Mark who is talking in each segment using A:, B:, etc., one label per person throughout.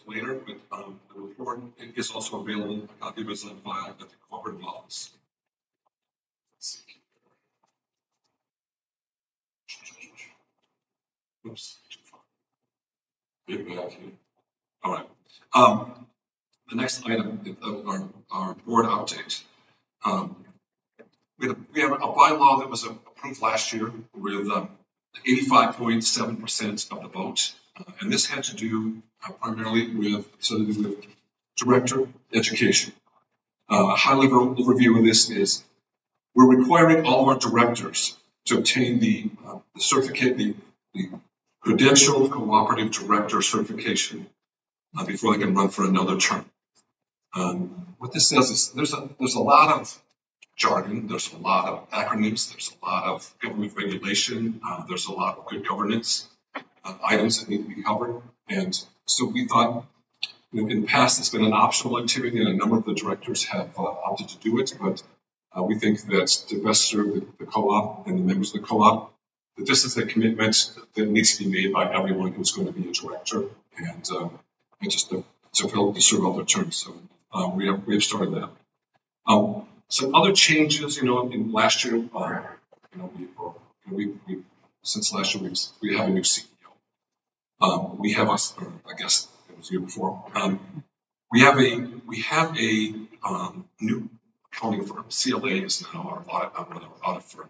A: later, but the report is also available. A copy of it is on file at the cooperative office. Oops. Get back here. All right. The next item is our board update. We have a bylaw that was approved last year with 85.7% of the vote. And this had to do primarily with director education. A high-level overview of this is we're requiring all of our directors to obtain the certificate, the credentialed cooperative director certification before they can run for another term. What this says is there's a lot of jargon, there's a lot of acronyms, there's a lot of government regulation, there's a lot of good governance items that need to be covered. And so we thought, in the past, it's been an optional activity, and a number of the directors have opted to do it. But we think that to best serve the co-op and the members of the co-op, that this is a commitment that needs to be made by everyone who's going to be a director, and just to serve all their terms. So we have started that. Some other changes, in last year, since last year we have a new CEO. We have I guess it was the year before. We have a new accounting firm. CLA is now our audit firm.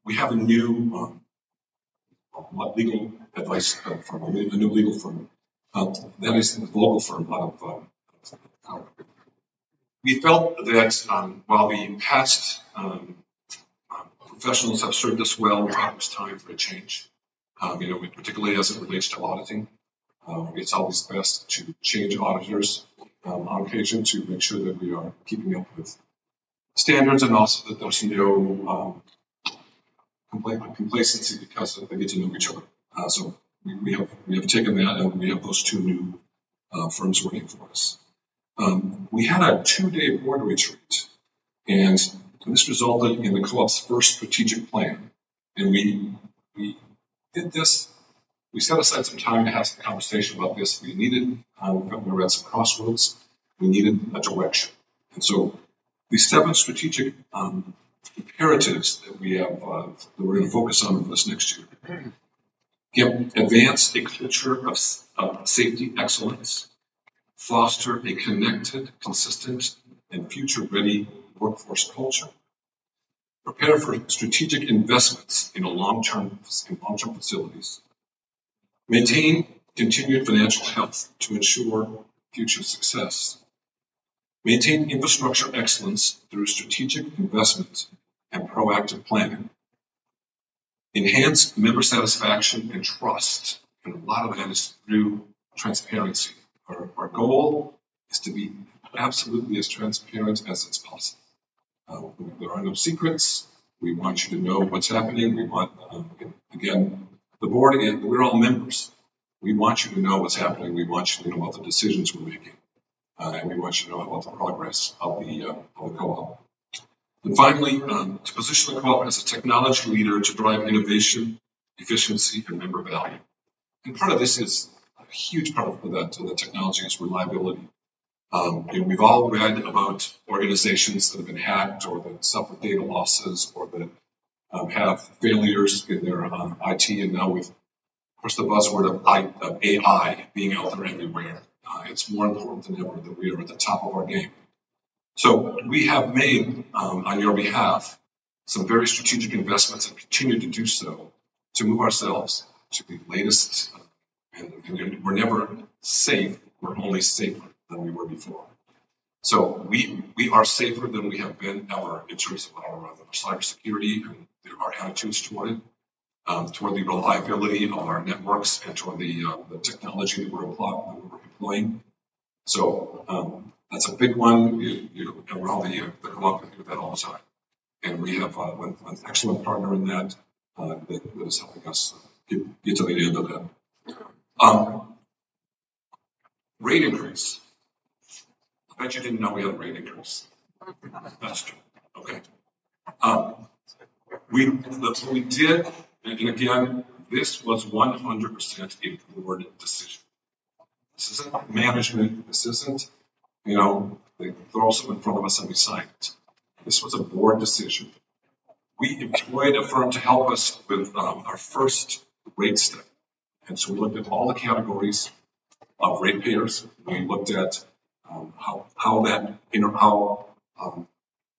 A: We have a new legal advice firm, a new legal firm. That is the global firm out of. We felt that while the past professionals have served us well, it was time for a change. Particularly as it relates to auditing, it's always best to change auditors on occasion to make sure that we are keeping up with standards, and also that there's no complacency because they get to know each other. So we have taken that, and we have those two new firms working for us. We had a 2-day board retreat, and this resulted in the co-op's first strategic plan. And we did this. We set aside some time to have some conversation about this. We needed, we were at some crossroads. We needed a direction. And so the 7 strategic imperatives that we have, that we're going to focus on for this next year. Advance a culture of safety excellence. Foster a connected, consistent, and future-ready workforce culture. Prepare for strategic investments in long-term facilities. Maintain continued financial health to ensure future success. Maintain infrastructure excellence through strategic investment and proactive planning. Enhance member satisfaction and trust, and a lot of that is through transparency. Our goal is to be absolutely as transparent as it's possible. There are no secrets. We want you to know what's happening. We want, again, the board, and we're all members. We want you to know what's happening. We want you to know about the decisions we're making. And we want you to know about the progress of the co-op. And finally, to position the co-op as a technology leader to drive innovation, efficiency, and member value. And part of this is a huge part of the technology is reliability. We've all read about organizations that have been hacked or that suffer data losses or that have failures in their IT, and now with, of course, the buzzword of AI being out there everywhere, it's more important than ever that we are at the top of our game. So we have made, on your behalf, some very strategic investments and continue to do so to move ourselves to the latest. And we're never safe, we're only safer than we were before. So we are safer than we have been ever in terms of our cybersecurity and our attitudes toward it, toward the reliability of our networks, and toward the technology that we're employing. So that's a big one. And we're all the co-op do that all the time. And we have an excellent partner in that that is helping us get to the end of that. Rate increase. I bet you didn't know we had a rate increase. That's true. Okay. We did, and again, this was 100% a board decision. This isn't management. This isn't, they throw something in front of us and we sign it. This was a board decision. We employed a firm to help us with our first rate study. And so we looked at all the categories of ratepayers. We looked at how that,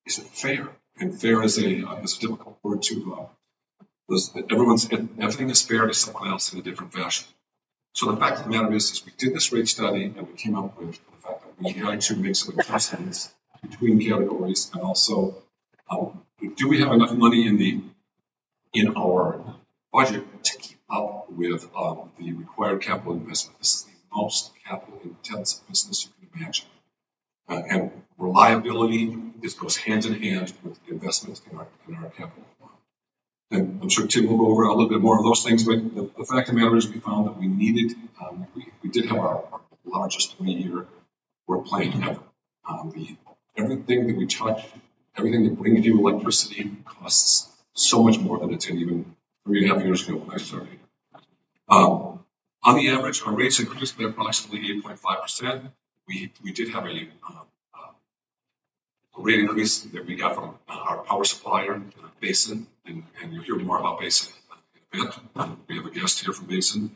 A: is it fair? And fair is a difficult word to, everything is fair to someone else in a different fashion. So the fact of the matter is we did this rate study and we came up with the fact that we had to make some adjustments between categories, and also do we have enough money in our budget to keep up with the required capital investment. This is the most capital intensive business you can imagine, and reliability goes hand in hand with the investments in our capital. And I'm sure Tim will go over a little bit more of those things, but the fact of the matter is we found that we needed, we did have our largest 20-year work plan ever. Everything that we touch, everything that brings you electricity costs so much more than it did even 3.5 years ago when I started. On the average, our rates increased by approximately 8.5%. We did have a rate increase that we got from our power supplier, Basin, and you'll hear more about Basin in a bit. We have a guest here from Basin.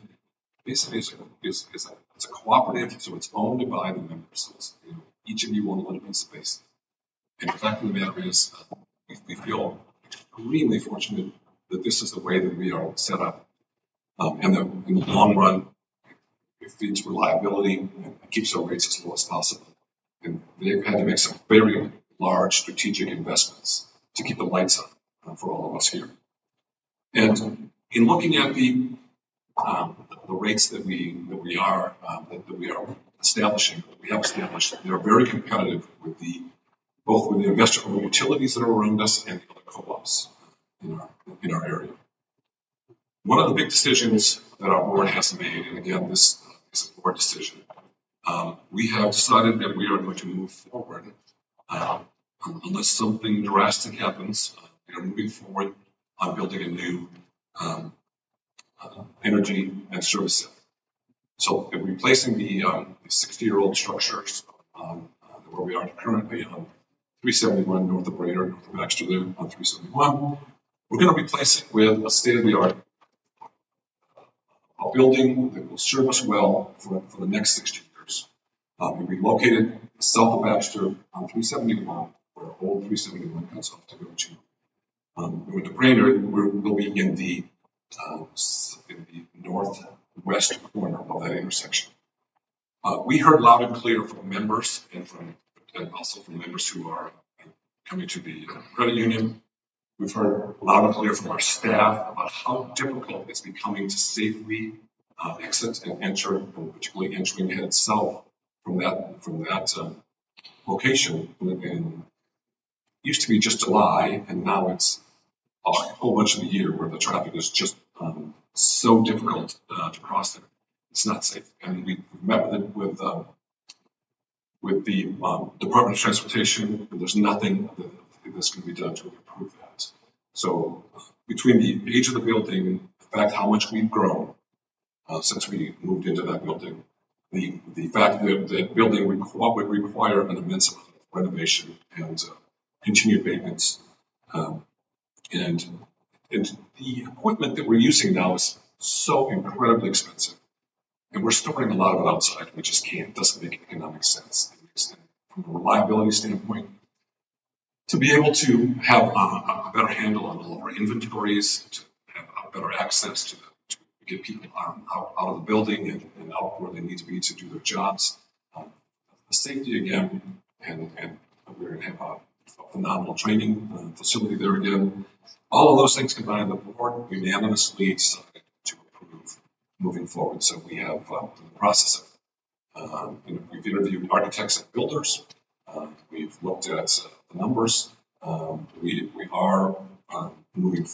A: Basin is a cooperative, so it's owned by the members. So each of you own a little piece of Basin. And the fact of the matter is, we feel extremely fortunate that this is the way that we are set up. And in the long run, it feeds reliability and keeps our rates as low as possible. And they've had to make some very large strategic investments to keep the lights on for all of us here. And in looking at the rates that we are establishing, we have established, they are very competitive with both with the investor-owned utilities that are around us and the other co-ops in our area. One of the big decisions that our board has made, and again, this is a board decision, we have decided that we are going to move forward unless something drastic happens. We are moving forward on building a new energy and service center. So we're replacing the 60-year-old structures where we are currently on 371 north of Brainerd, north of Baxter there on 371. We're going to replace it with a state-of-the-art building that will serve us well for the next 60 years. We'll be located south of Baxter on 371, where old 371 cuts off to go to. With the Brainerd, we'll be in the northwest corner of that intersection. We heard loud and clear from members and also from members who are coming to the credit union. We've heard loud and clear from our staff about how difficult it's becoming to safely exit and enter, and particularly entering head south from that location. And it used to be just July, and now it's a whole bunch of the year where the traffic is just so difficult to cross there. It's not safe. And we met with the Department of Transportation, and there's nothing that's going to be done to improve that. So between the age of the building, the fact how much we've grown since we moved into that building, the fact that the building would require an immense amount of renovation and continued maintenance, and the equipment that we're using now is so incredibly expensive, and we're storing a lot of it outside. We just can't. It doesn't make economic sense. From a reliability standpoint, to be able to have a better handle on all of our inventories, to have better access to get people out of the building and out where they need to be to do their jobs. The safety again, and we're going to have a phenomenal training facility there again. All of those things combined, the board unanimously decided to approve moving forward. So we have in the process of, we've interviewed architects and builders. We've looked at the numbers. We are moving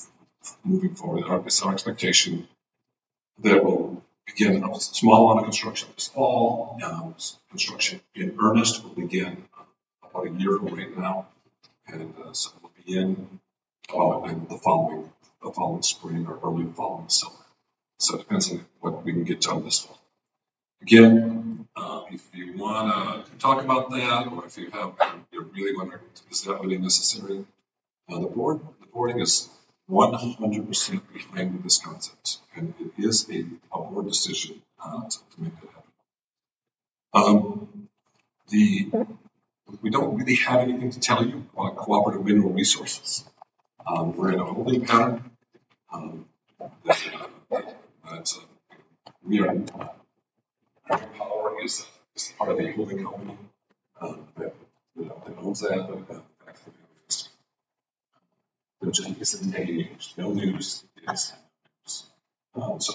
A: forward. It's our expectation that we'll begin a small amount of construction this fall. Construction in earnest will begin about a year from right now, and so we'll begin in the following spring or early following summer. So it depends on what we can get done this fall. Again, if you want to talk about that, or if you really want to, is that really necessary? The board is 100% behind this concept, and it is a board decision to make that happen. We don't really have anything to tell you about cooperative mineral resources. We're in a holding pattern. We are Power is part of the holding company that owns that. There just isn't any news. No news is news. So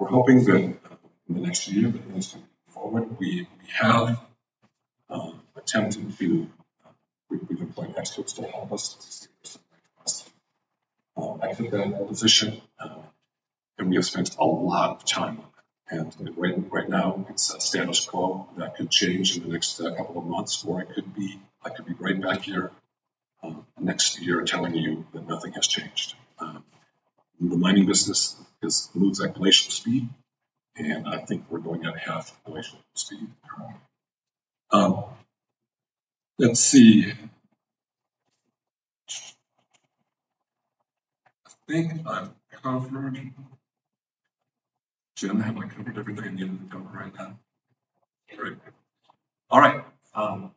A: we're hoping that in the next year, but as we move forward, we have attempted to, we've employed experts to help us to see I think that position, and we have spent a lot of time on it. And right now, it's a status quo that could change in the next couple of months, or I could be right back here next year telling you that nothing has changed. The mining business moves at glacial speed, and I think we're going at half glacial speed. Let's see. I think I've covered. Jim, have I covered everything I needed to cover right now? Great. All right. I'd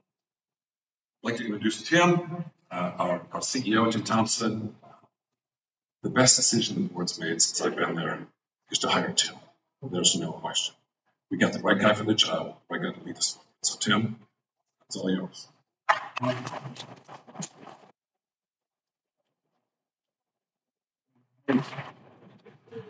A: like to introduce Tim, our CEO, Tim Thompson. The best decision the board's made since I've been there is to hire Tim. There's no question. We got the right guy for the job, right guy to lead us. So Tim, it's all yours.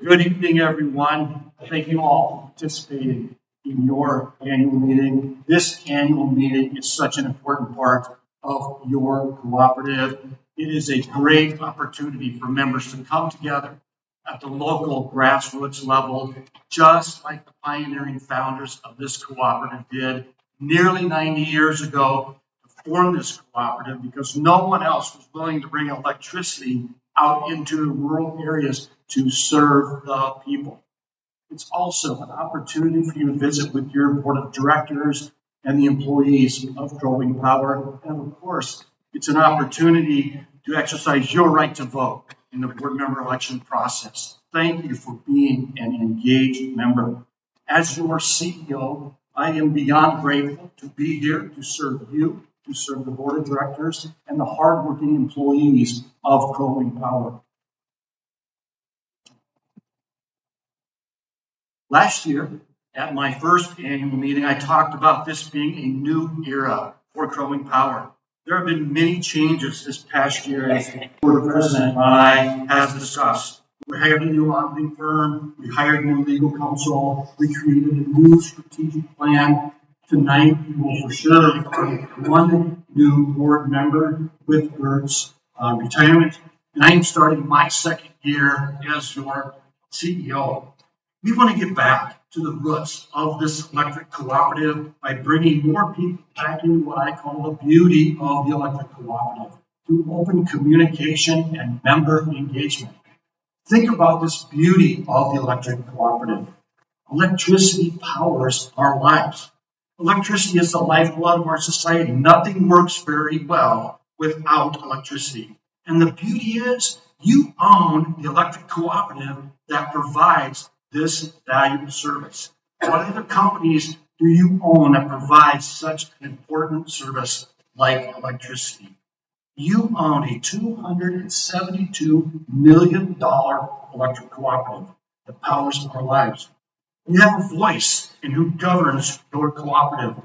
B: Good evening, everyone. Thank you all for participating in your annual meeting. This annual meeting is such an important part of your cooperative. It is a great opportunity for members to come together at the local grassroots level, just like the pioneering founders of this cooperative did nearly 90 years ago to form this cooperative, because no one else was willing to bring electricity out into the rural areas to serve the people. It's also an opportunity for you to visit with your board of directors and the employees of Growing Power. And of course, it's an opportunity to exercise your right to vote in the board member election process. Thank you for being an engaged member. As your CEO, I am beyond grateful to be here to serve you, to serve the board of directors and the hardworking employees of Growing Power. Last year, at my first annual meeting, I talked about this being a new era for Growing Power. There have been many changes this past year, as the board president and I have discussed. We hired a new auditing firm, we hired new legal counsel, we created a new strategic plan. Tonight, we will for sure one new board member with Bert's retirement, and I am starting my second year as your CEO. We want to get back to the roots of this electric cooperative by bringing more people back into what I call the beauty of the electric cooperative, through open communication and member engagement. Think about this beauty of the electric cooperative. Electricity powers our lives. Electricity is the lifeblood of our society. Nothing works very well without electricity. And the beauty is you own the electric cooperative that provides this valuable service. What other companies do you own that provide such an important service like electricity? You own a $272 million electric cooperative that powers our lives. You have a voice in who governs your cooperative.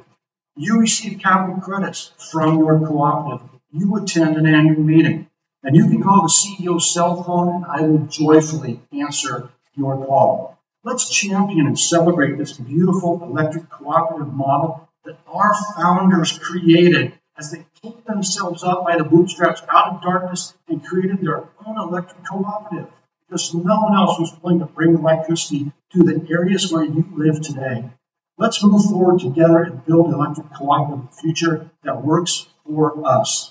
B: You receive capital credits from your cooperative. You attend an annual meeting. And you can call the CEO's cell phone, and I will joyfully answer your call. Let's champion and celebrate this beautiful electric cooperative model that our founders created as they pulled themselves up by the bootstraps out of darkness and created their own electric cooperative, because no one else was willing to bring electricity to the areas where you live today. Let's move forward together and build an electric cooperative future that works for us.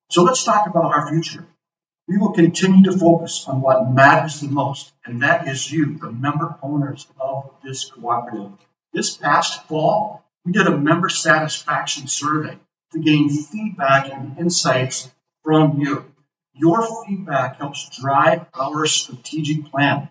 B: So let's talk about our future. We will continue to focus on what matters the most, and that is you, the member owners of this cooperative. This past fall, we did a member satisfaction survey to gain feedback and insights from you. Your feedback helps drive our strategic plan.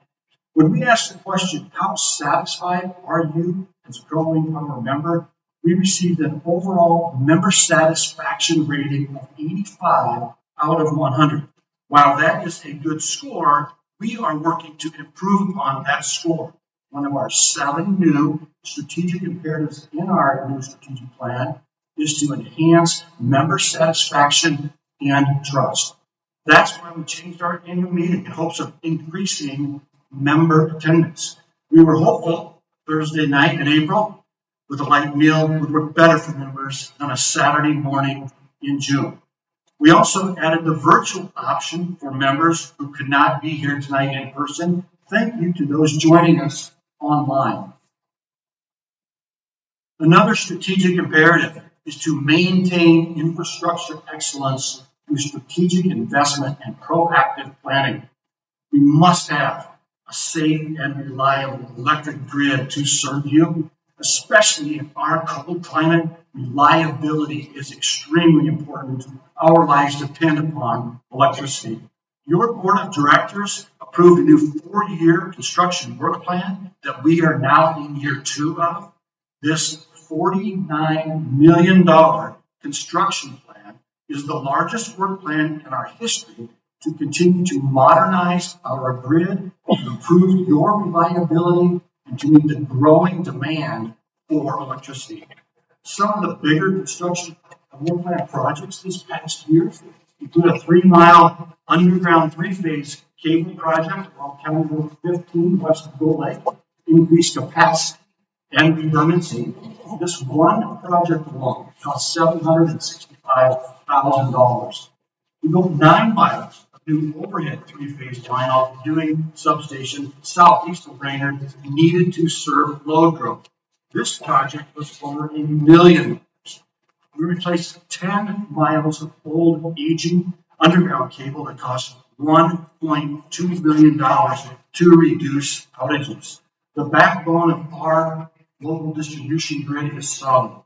B: When we ask the question, how satisfied are you as a Crow Wing Power member? We received an overall member satisfaction rating of 85 out of 100. While that is a good score, we are working to improve upon that score. One of our 7 new strategic imperatives in our new strategic plan is to enhance member satisfaction and trust. That's why we changed our annual meeting in hopes of increasing member attendance. We were hopeful Thursday night in April with a light meal would work better for members than a Saturday morning in June. We also added the virtual option for members who could not be here tonight in person. Thank you to those joining us online. Another strategic imperative is to maintain infrastructure excellence through strategic investment and proactive planning. We must have a safe and reliable electric grid to serve you, especially in our cold climate. Reliability is extremely important. Our lives depend upon electricity. Your board of directors approved a new 4-year construction work plan that we are now in year 2 of. This $49 million construction plan is the largest work plan in our history to continue to modernize our grid, to improve your reliability, and to meet the growing demand for electricity. Some of the bigger construction work plan projects this past year include a 3-mile underground 3-phase cable project along County Road 15 west of Gold Lake, increased capacity and redundancy. This one project alone cost $765,000. We built 9 miles of new overhead 3-phase line off the Ewing substation southeast of Brainerd needed to serve load growth. This project was over $1 million. We replaced 10 miles of old, aging underground cable that cost $1.2 million to reduce outages. The backbone of our local distribution grid is solid.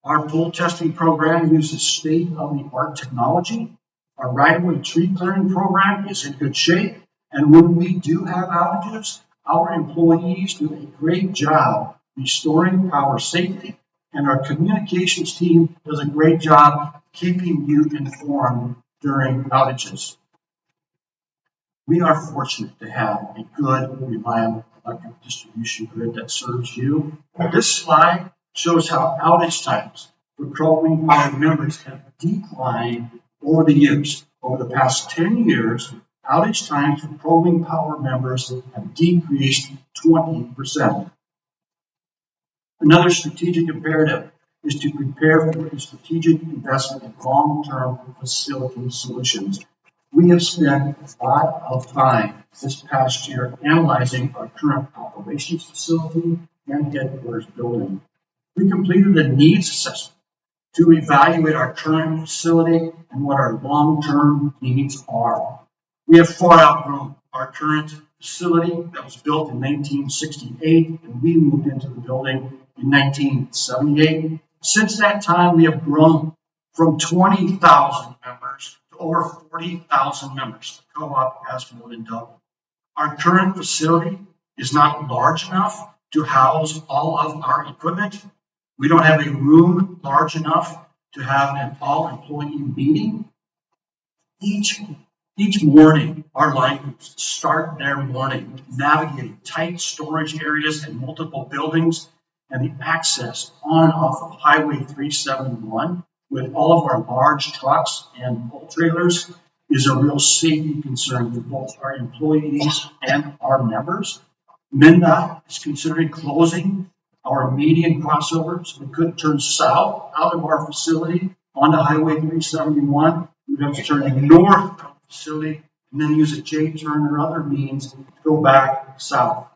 B: Our pole testing program uses state-of-the-art technology. Our right-of-way tree clearing program is in good shape. And when we do have outages, our employees do a great job restoring power safely, and our communications team does a great job keeping you informed during outages. We are fortunate to have a good, reliable electric distribution grid that serves you. This slide shows how outage times for Crow Wing Power members have declined over the years. Over the past 10 years, outage times for Crow Wing Power members have decreased 20%. Another strategic imperative is to prepare for a strategic investment in long-term facility solutions. We have spent a lot of time this past year analyzing our current operations facility and headquarters building. We completed a needs assessment to evaluate our current facility and what our long-term needs are. We have far outgrown our current facility that was built in 1968, and we moved into the building in 1978. Since that time, we have grown from 20,000 members to over 40,000 members. The co-op has more than doubled. Our current facility is not large enough to house all of our equipment. We don't have a room large enough to have an all-employee meeting. Each morning, our line groups start their morning navigating tight storage areas and multiple buildings, and the access on and off of Highway 371 with all of our large trucks and pull trailers is a real safety concern for both our employees and our members. MnDOT is considering closing our median crossover so we couldn't turn south out of our facility onto Highway 371. We'd have to turn north of the facility and then use a J-turn or other means to go back south.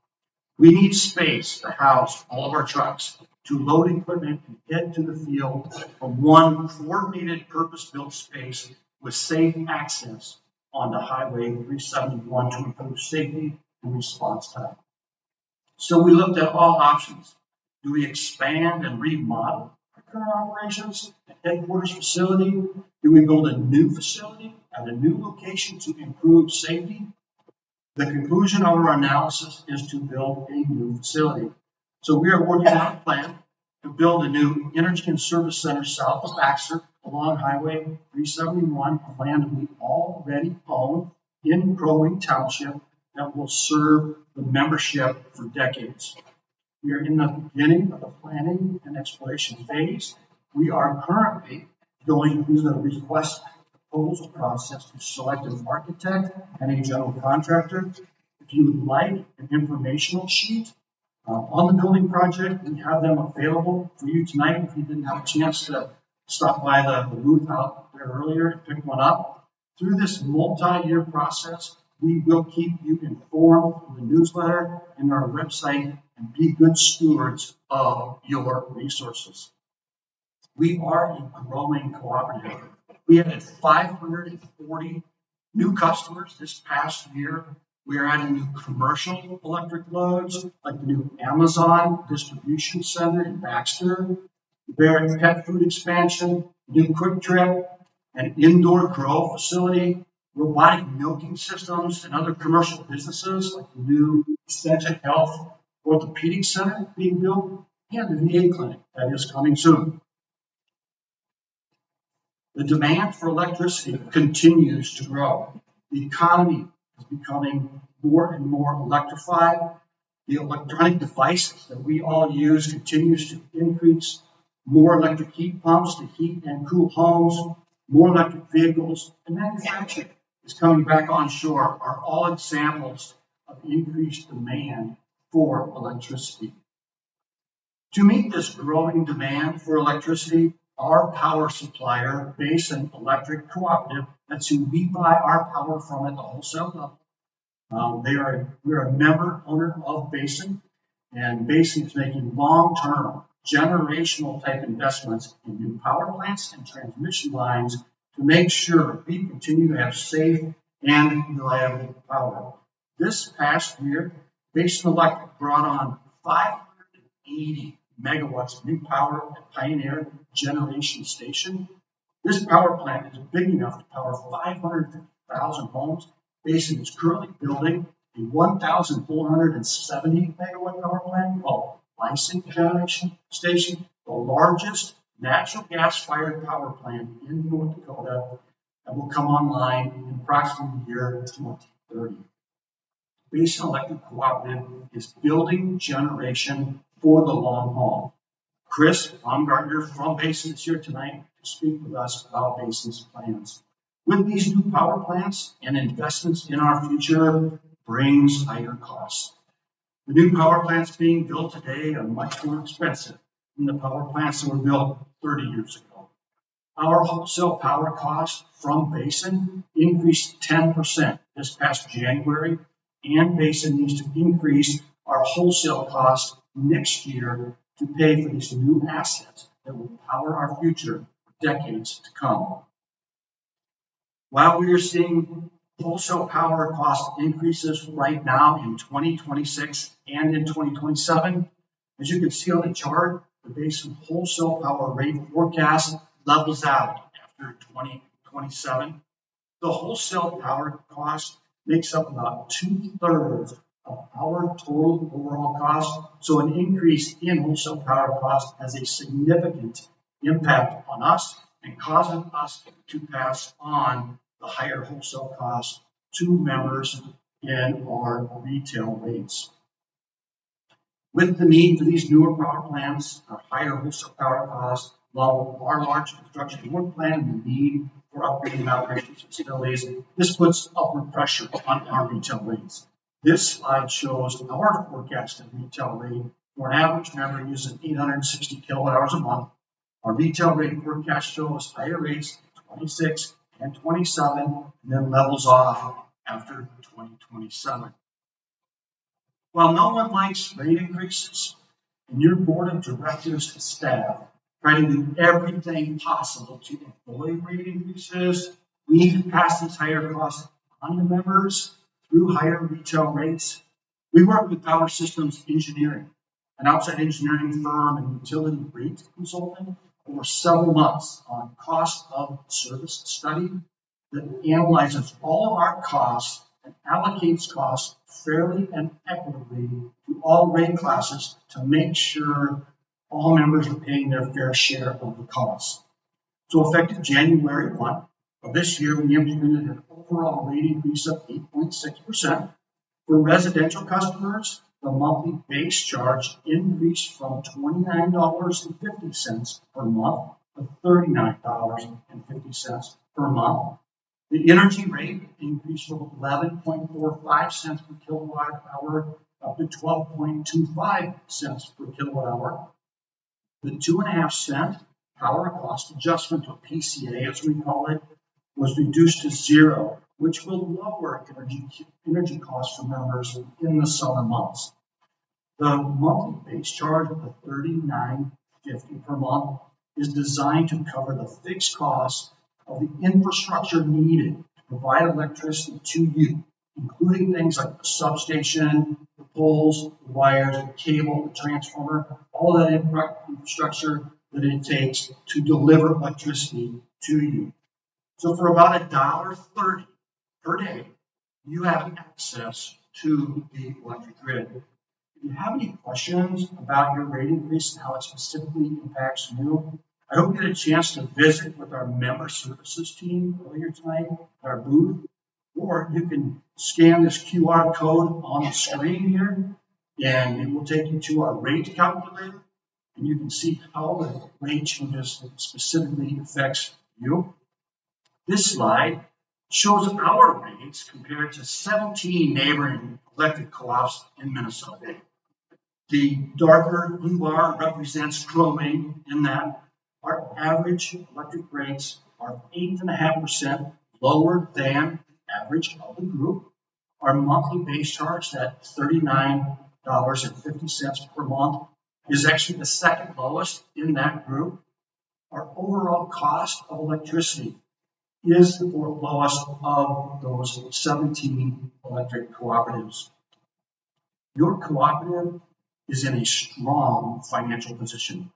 B: We need space to house all of our trucks, to load equipment and head to the field from one coordinated purpose-built space with safe access onto Highway 371 to improve safety and response time. So we looked at all options. Do we expand and remodel our current operations and headquarters facility? Do we build a new facility at a new location to improve safety? The conclusion of our analysis is to build a new facility. So we are working on a plan to build a new energy and service center south of Baxter along Highway 371, a land we already own in Crow Wing Township that will serve the membership for decades. We are in the beginning of the planning and exploration phase. We are currently going through the request proposal process to select an architect and a general contractor. If you would like an informational sheet on the building project, we have them available for you tonight. If you didn't have a chance to stop by the booth out there earlier and pick one up. Through this multi-year process, we will keep you informed through the newsletter and our website and be good stewards of your resources. We are a growing cooperative. We added 540 new customers this past year. We are adding new commercial electric loads, like the new Amazon distribution center in Baxter, Barrett pet food expansion, new Quick Trip, an indoor grow facility, robotic milking systems, and other commercial businesses, like the new Essentia Health Orthopedic Center being built, and the VA clinic that is coming soon. The demand for electricity continues to grow. The economy is becoming more and more electrified. The electronic devices that we all use continues to increase. More electric heat pumps to heat and cool homes, more electric vehicles, and manufacturing is coming back on shore are all examples of increased demand for electricity. To meet this growing demand for electricity, our power supplier, Basin Electric Cooperative, that's who we buy our power from at the wholesale level. We're a member owner of Basin, and Basin is making long-term, generational type investments in new power plants and transmission lines to make sure we continue to have safe and reliable power. This past year, Basin Electric brought on 580 megawatts of new power at Pioneer Generation Station. This power plant is big enough to power 550,000 homes. Basin is currently building a 1,470 megawatt power plant called Lyson Generation Station, the largest natural gas-fired power plant in North Dakota, that will come online in approximately the year 2030. Basin Electric Cooperative is building generation for the long haul. Chris Baumgartner from Basin is here tonight to speak with us about Basin's plans. With these new power plants and investments in our future brings higher costs. The new power plants being built today are much more expensive than the power plants that were built 30 years ago. Our wholesale power cost from Basin increased 10% this past January, and Basin needs to increase our wholesale cost next year to pay for these new assets that will power our future for decades to come. While we are seeing wholesale power cost increases right now in 2026 and in 2027, as you can see on the chart, the Basin wholesale power rate forecast levels out after 2027. The wholesale power cost makes up about 2/3 of our total overall cost, so an increase in wholesale power cost has a significant impact on us and causes us to pass on the higher wholesale costs to members in our retail rates. With the need for these newer power plants, our higher wholesale power costs, along with our large construction work plan and the need for upgrading operations facilities, this puts upward pressure on our retail rates. This slide shows our forecasted retail rate for an average member using 860 kilowatt hours a month. Our retail rate forecast shows higher rates in 26 and 27, and then levels off after 2027. While no one likes rate increases, and your board of directors and staff try to do everything possible to avoid rate increases, we need to pass these higher costs on to members through higher retail rates. We work with Power Systems Engineering an outside engineering firm and utility rate consultant over several months on cost of service study that analyzes all of our costs and allocates costs fairly and equitably to all rate classes to make sure all members are paying their fair share of the cost. So effective January 1 of this year, we implemented an overall rate increase of 8.6%. For residential customers, the monthly base charge increased from $29.50 per month to $39.50 per month. The energy rate increased from 11.45 cents per kilowatt hour up to 12.25 cents per kilowatt hour. The 2.5 cent power cost adjustment, or PCA as we call it, was reduced to zero, which will lower energy costs for members in the summer months. The monthly base charge of $39.50 per month is designed to cover the fixed costs of the infrastructure needed to provide electricity to you, including things like the substation, the poles, the wires, the cable, the transformer, all that infrastructure that it takes to deliver electricity to you. So for about $1.30 per day, you have access to the electric grid. If you have any questions about your rate increase and how it specifically impacts you, I hope you get a chance to visit with our member services team earlier tonight at our booth, or you can scan this QR code on the screen here, and it will take you to our rate calculator, and you can see how the rate changes specifically affects you. This slide shows our rates compared to 17 neighboring electric co-ops in Minnesota. The darker blue bar represents Crow Wing in that our average electric rates are 8.5% lower than the average of the group. Our monthly base charge, at $39.50 per month, is actually the second lowest in that group. Our overall cost of electricity is the fourth lowest of those 17 electric cooperatives. Your cooperative is in a strong financial position.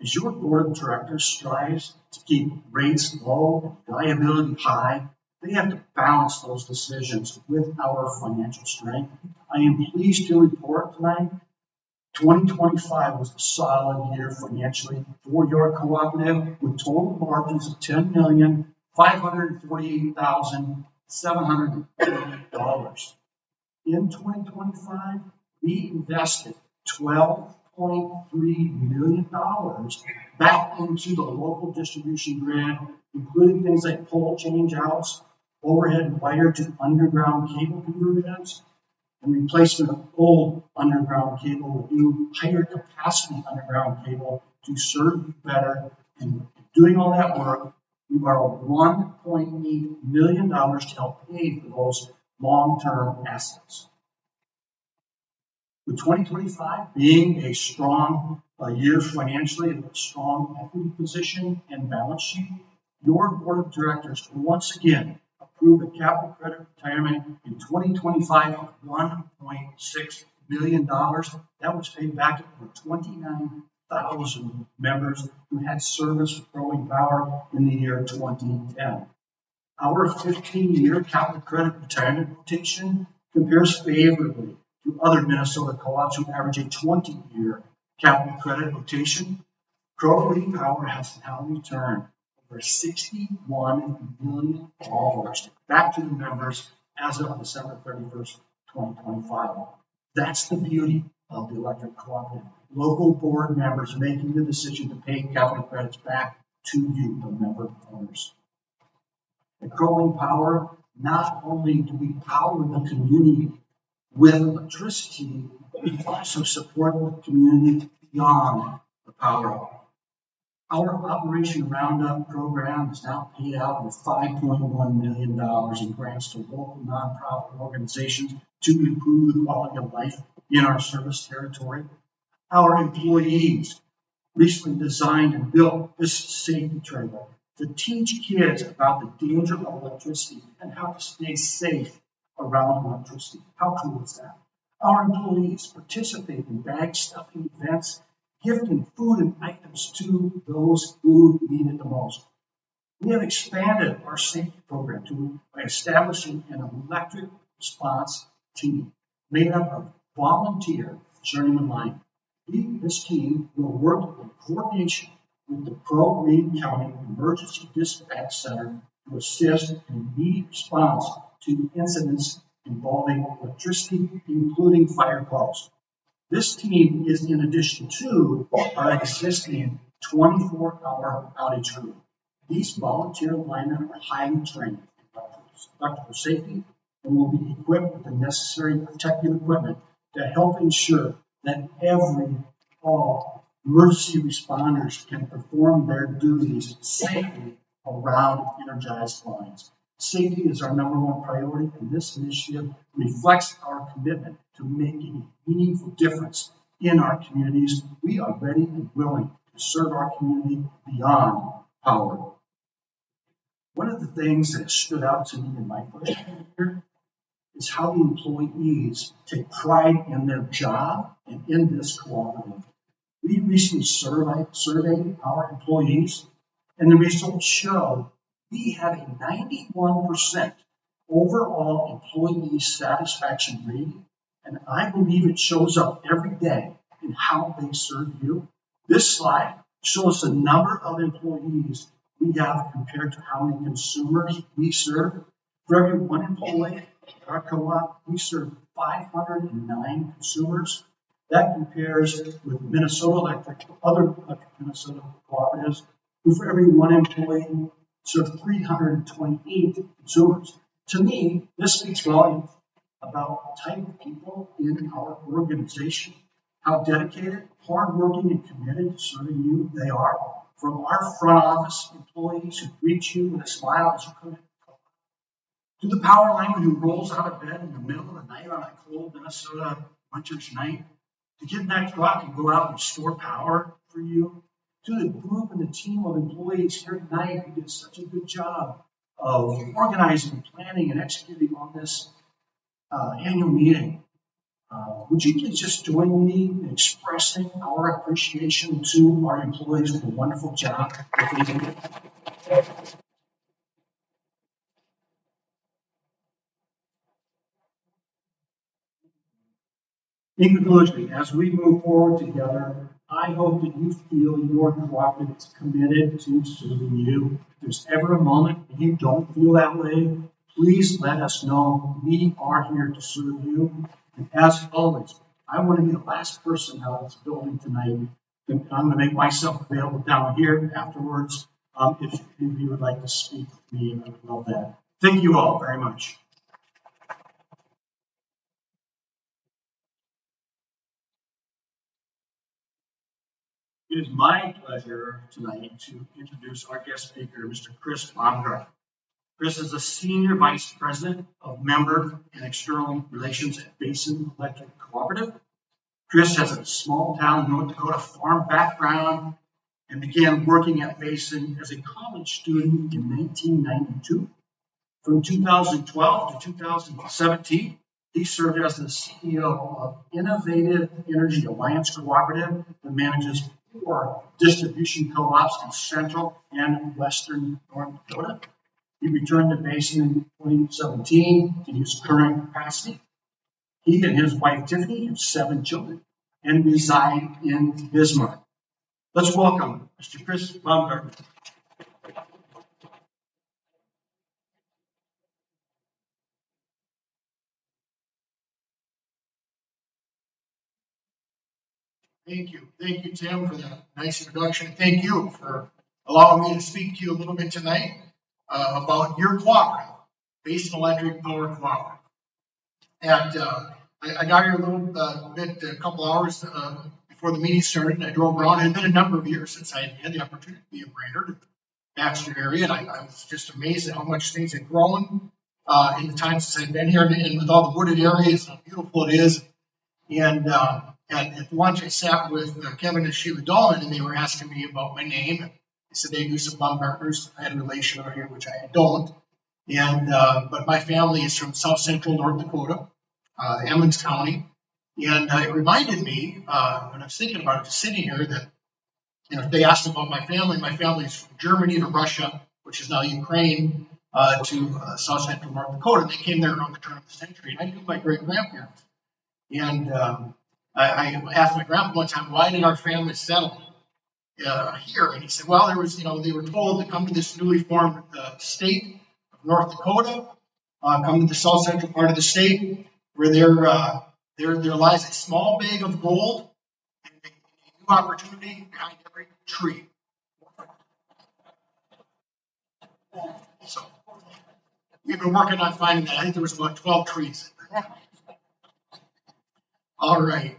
B: As your board of directors strives to keep rates low and liability high, they have to balance those decisions with our financial strength. I am pleased to report tonight 2025 was a solid year financially for your cooperative, with total margins of $10,548,748. In 2025, we invested $12.3 million back into the local distribution grid, including things like pole changeouts, overhead wire to underground cable conversions, and replacement of old underground cable with new higher capacity underground cable to serve you better. And doing all that work, we borrowed $1.8 million to help pay for those long-term assets. With 2025 being a strong year financially and a strong equity position and balance sheet, your board of directors will once again approve a capital credit retirement in 2025 of $1.6 million. That was paid back to over 29,000 members who had service with Crow Wing Power in the year 2010. Our 15-year capital credit retirement rotation compares favorably to other Minnesota co-ops who average a 20-year capital credit rotation. Crow Wing Power has now returned over $61 million back to the members as of December 31st, 2025. That's the beauty of the electric cooperative. Local board members making the decision to pay capital credits back to you, the member owners. At Crow Wing Power, not only do we power the community with electricity, we also support the community beyond the power. Our Operation Roundup program has now paid out over $5.1 million in grants to local nonprofit organizations to improve the quality of life in our service territory. Our employees recently designed and built this safety trailer to teach kids about the danger of electricity and how to stay safe around electricity. How cool is that? Our employees participate in bag stuffing events, gifting food and items to those who need it the most. We have expanded our safety program by establishing an electric response team made up of volunteer journeyman linemen. This team will work in coordination with the Crow Wing County Emergency Dispatch Center to assist in immediate response to incidents involving electricity, including fire calls. This team is in addition to our existing 24-hour outage group. These volunteer linemen are highly trained in electrical safety and will be equipped with the necessary protective equipment to help ensure that all emergency responders can perform their duties safely around energized lines. Safety is our #1 priority, and this initiative reflects our commitment to making a meaningful difference in our communities. We are ready and willing to serve our community beyond power. One of the things that stood out to me in my first year is how the employees take pride in their job and in this cooperative. We recently surveyed our employees, and the results show we have a 91% overall employee satisfaction rating, and I believe it shows up every day in how they serve you. This slide shows the number of employees we have compared to how many consumers we serve. For every one employee at our co-op, we serve 509 consumers. That compares with Minnesota Electric, other Electric Minnesota cooperatives, who for every one employee serve 328 consumers. To me, this speaks volumes about the type of people in our organization, how dedicated, hardworking, and committed to serving you they are. From our front office employees who greet you with a smile as you come in, to the power lineman who rolls out of bed in the middle of the night on a cold Minnesota winter's night to get in that truck and go out and restore power for you, to the group and the team of employees here tonight who did such a good job of organizing, planning, and executing on this annual meeting. Would you please just join me in expressing our appreciation to our employees for the wonderful job that they did? In conclusion, as we move forward together, I hope that you feel your cooperative is committed to serving you. If there's ever a moment that you don't feel that way, please let us know. We are here to serve you. And as always, I want to be the last person out of this building tonight. And I'm going to make myself available down here afterwards. If you would like to speak with me, I would love that. Thank you all very much. It is my pleasure tonight to introduce our guest speaker, Mr. Chris Baumgartner. Chris is the Senior Vice President of Member and External Relations at Basin Electric Cooperative. Chris has a small town North Dakota farm background and began working at Basin as a college student in 1992. From 2012 to 2017, he served as the CEO of Innovative Energy Alliance Cooperative that manages 4 distribution co-ops in central and western North Dakota. He returned to Basin in 2017 in his current capacity. He and his wife Tiffany have 7 children and reside in Bismarck. Let's welcome Mr. Chris Baumgartner.
C: Thank you, Tim, for that nice introduction. Thank you for allowing me to speak to you a little bit tonight about your cooperative, Basin Electric Power Cooperative. And I got here a little bit, a couple hours before the meeting started, and I drove around. It had been a number of years since I had the opportunity to be in Brainerd, Baxter area, and I was just amazed at how much things had grown in the time since I'd been here, and with all the wooded areas, how beautiful it is. And at lunch, I sat with Kevin and Sheila Dahlman, and they were asking me about my name. And they said they knew some Baumgartners. I had a relation over here, which I don't. And but my family is from South Central North Dakota, Emmons County, And it reminded me, when I was thinking about it, just sitting here, that they asked about my family. My family's from Germany to Russia, which is now Ukraine, to South Central North Dakota. They came there around the turn of the century, and I knew my great grandparents. And I asked my grandpa one time, why did our family settle here? And he said, well, there was, they were told to come to this newly formed state of North Dakota, come to the south central part of the state, where there lies a small bag of gold and a new opportunity behind every tree. So we've been working on finding that. I think there was about 12 trees. All right.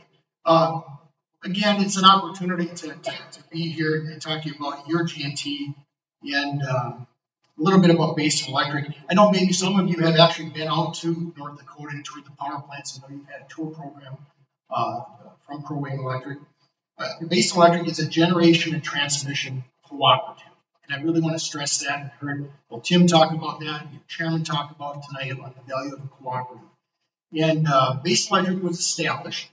C: Again, it's an opportunity to be here and talk to you about your G&T and a little bit about Basin Electric. I know maybe some of you have actually been out to North Dakota and toured the power plants. I know you've had a tour program from Crow Wing Electric. Basin Electric is a generation and transmission cooperative. And I really want to stress that. I heard Tim talk about that, and your chairman talk about it tonight about the value of a cooperative. And Basin Electric was established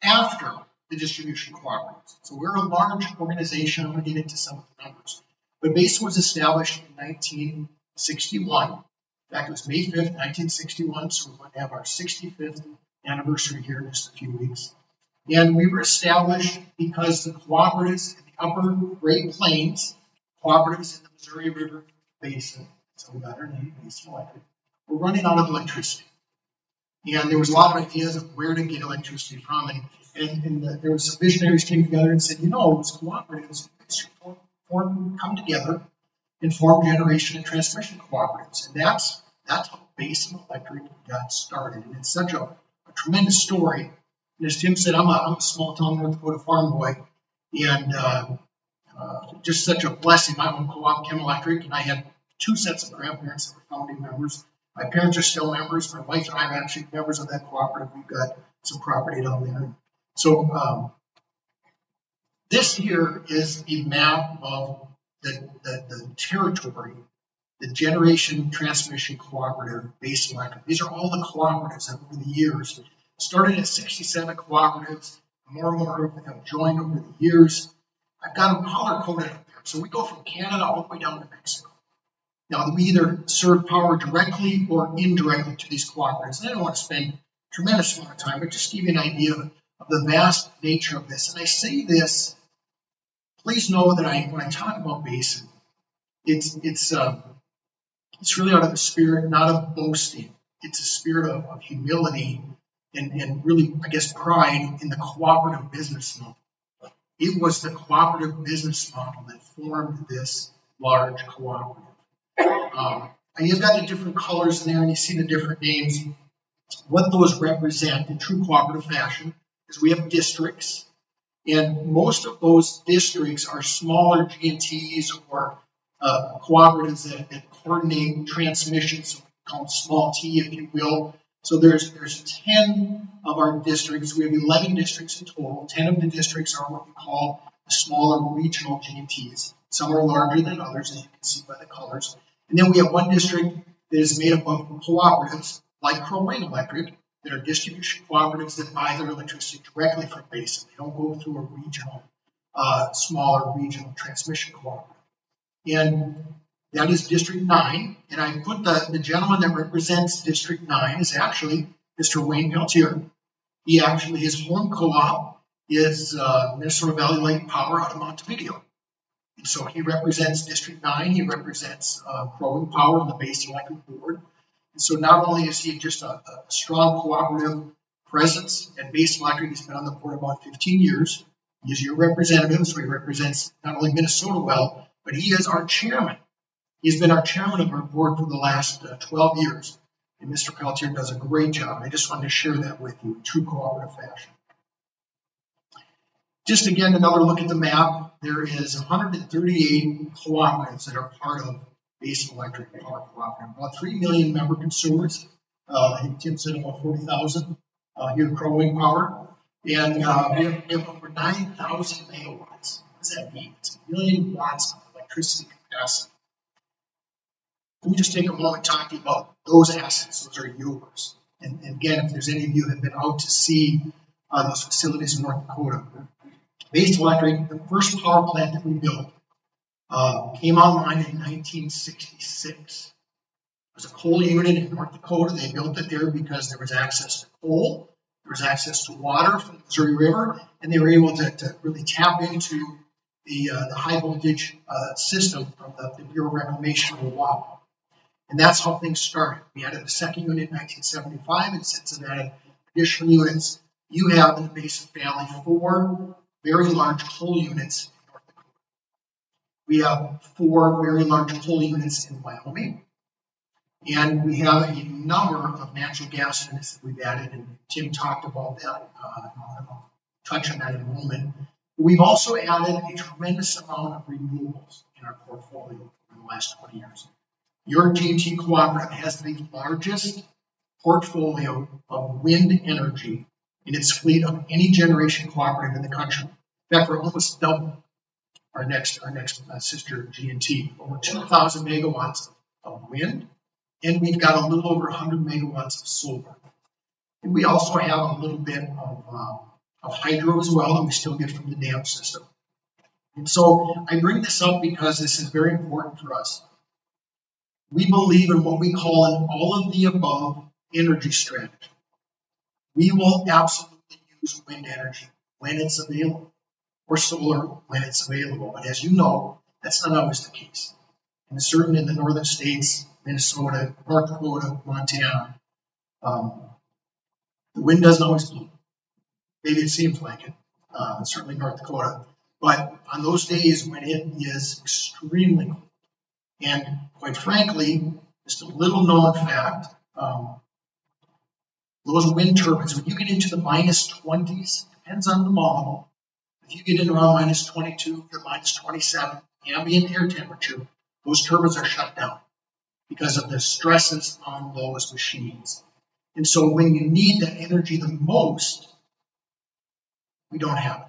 C: after the distribution cooperatives. So we're a large organization. I'm going to get into some of the numbers. But Basin was established in 1961. In fact, it was May 5th, 1961. So we're going to have our 65th anniversary here in just a few weeks. And we were established because the cooperatives in the upper Great Plains, cooperatives in the Missouri River Basin, so we got our name, Basin Electric, were running out of electricity. And there was a lot of ideas of where to get electricity from. And there was some visionaries came together and said, those cooperatives should come together and form generation and transmission cooperatives. And that's how Basin Electric got started. And it's such a tremendous story. And as Tim said, I'm a small town North Dakota farm boy. And just such a blessing. My home co-op, Chem Electric, and I had 2 sets of grandparents that were founding members. My parents are still members. My wife and I are actually members of that cooperative. We've got some property down there. So this here is a map of the territory, the generation transmission cooperative Basin Electric. These are all the cooperatives that over the years started at 67 cooperatives. More and more have joined over the years. I've got them color coded up there. So we go from Canada all the way down to Mexico. Now, we either serve power directly or indirectly to these cooperatives. And I don't want to spend a tremendous amount of time, but just give you an idea of the vast nature of this. And I say this, please know that when I talk about Basin, it's really out of the spirit, not of boasting. It's a spirit of humility and really, I guess, pride in the cooperative business model. It was the cooperative business model that formed this large cooperative. And you've got the different colors in there, and you see the different names. What those represent in true cooperative fashion is we have districts, and most of those districts are smaller G&Ts or cooperatives that coordinate transmissions, called small T, if you will. So there's 10 of our districts. We have 11 districts in total. 10 of the districts are what we call the smaller regional G&Ts. Some are larger than others, as you can see by the colors. And then we have one district that is made up of cooperatives, like Crow Wing Electric, that are distribution cooperatives that buy their electricity directly from Basin. They don't go through a regional, smaller regional transmission cooperative. And that is District 9. And I put the gentleman that represents District 9 is actually Mr. Wayne Peltier. His home co-op is Minnesota Valley Light Power out of Montevideo. And so he represents District 9, he represents Crow Wing Power on the Basin Electric Board. And so not only is he just a strong cooperative presence at Basin Electric, he's been on the board about 15 years. He's your representative, so he represents not only Minnesota well, but he is our chairman. He's been our chairman of our board for the last 12 years. And Mr. Peltier does a great job. I just wanted to share that with you in true cooperative fashion. Just again, another look at the map. There is 138 cooperatives that are part of Basin Electric Power Cooperative. About 3 million member consumers. I think Tim said about 40,000 here at Crow Wing Power. And we have over 9,000 megawatts. What does that mean? It's 1 million watts of electricity capacity. Let me just take a moment talking about those assets. Those are yours. And again, if there's any of you who have been out to see those facilities in North Dakota. Base Electric, the first power plant that we built, came online in 1966. It was a coal unit in North Dakota. They built it there because there was access to coal, there was access to water from the Missouri River, and they were able to really tap into the high voltage system from the Bureau of Reclamation for a while. And that's how things started. We added the second unit in 1975, and since then added additional units. You have in the Basin Valley 4 very large coal units in North Dakota. We have 4 very large coal units in Wyoming. And we have a number of natural gas units that we've added, and Tim talked about that. I'll touch on that in a moment. We've also added a tremendous amount of renewables in our portfolio in the last 20 years. Your G&T Cooperative has the largest portfolio of wind energy in its fleet of any generation cooperative in the country. In fact, we're almost double our next sister G&T, over 2,000 megawatts of wind, and we've got a little over 100 megawatts of solar. And we also have a little bit of hydro as well, and we still get from the dam system. And so I bring this up because this is very important for us. We believe in what we call an all-of-the-above energy strategy. We will absolutely use wind energy when it's available, or solar when it's available. But as you know, that's not always the case. And certainly in the northern states, Minnesota, North Dakota, Montana, the wind doesn't always blow. Maybe it seems like it, certainly North Dakota. But on those days when it is extremely cold, and quite frankly, just a little known fact, those wind turbines, when you get into the minus 20s, depends on the model. If you get in around minus 22 or minus 27 ambient air temperature, those turbines are shut down because of the stresses on those machines. And so when you need that energy the most, we don't have it.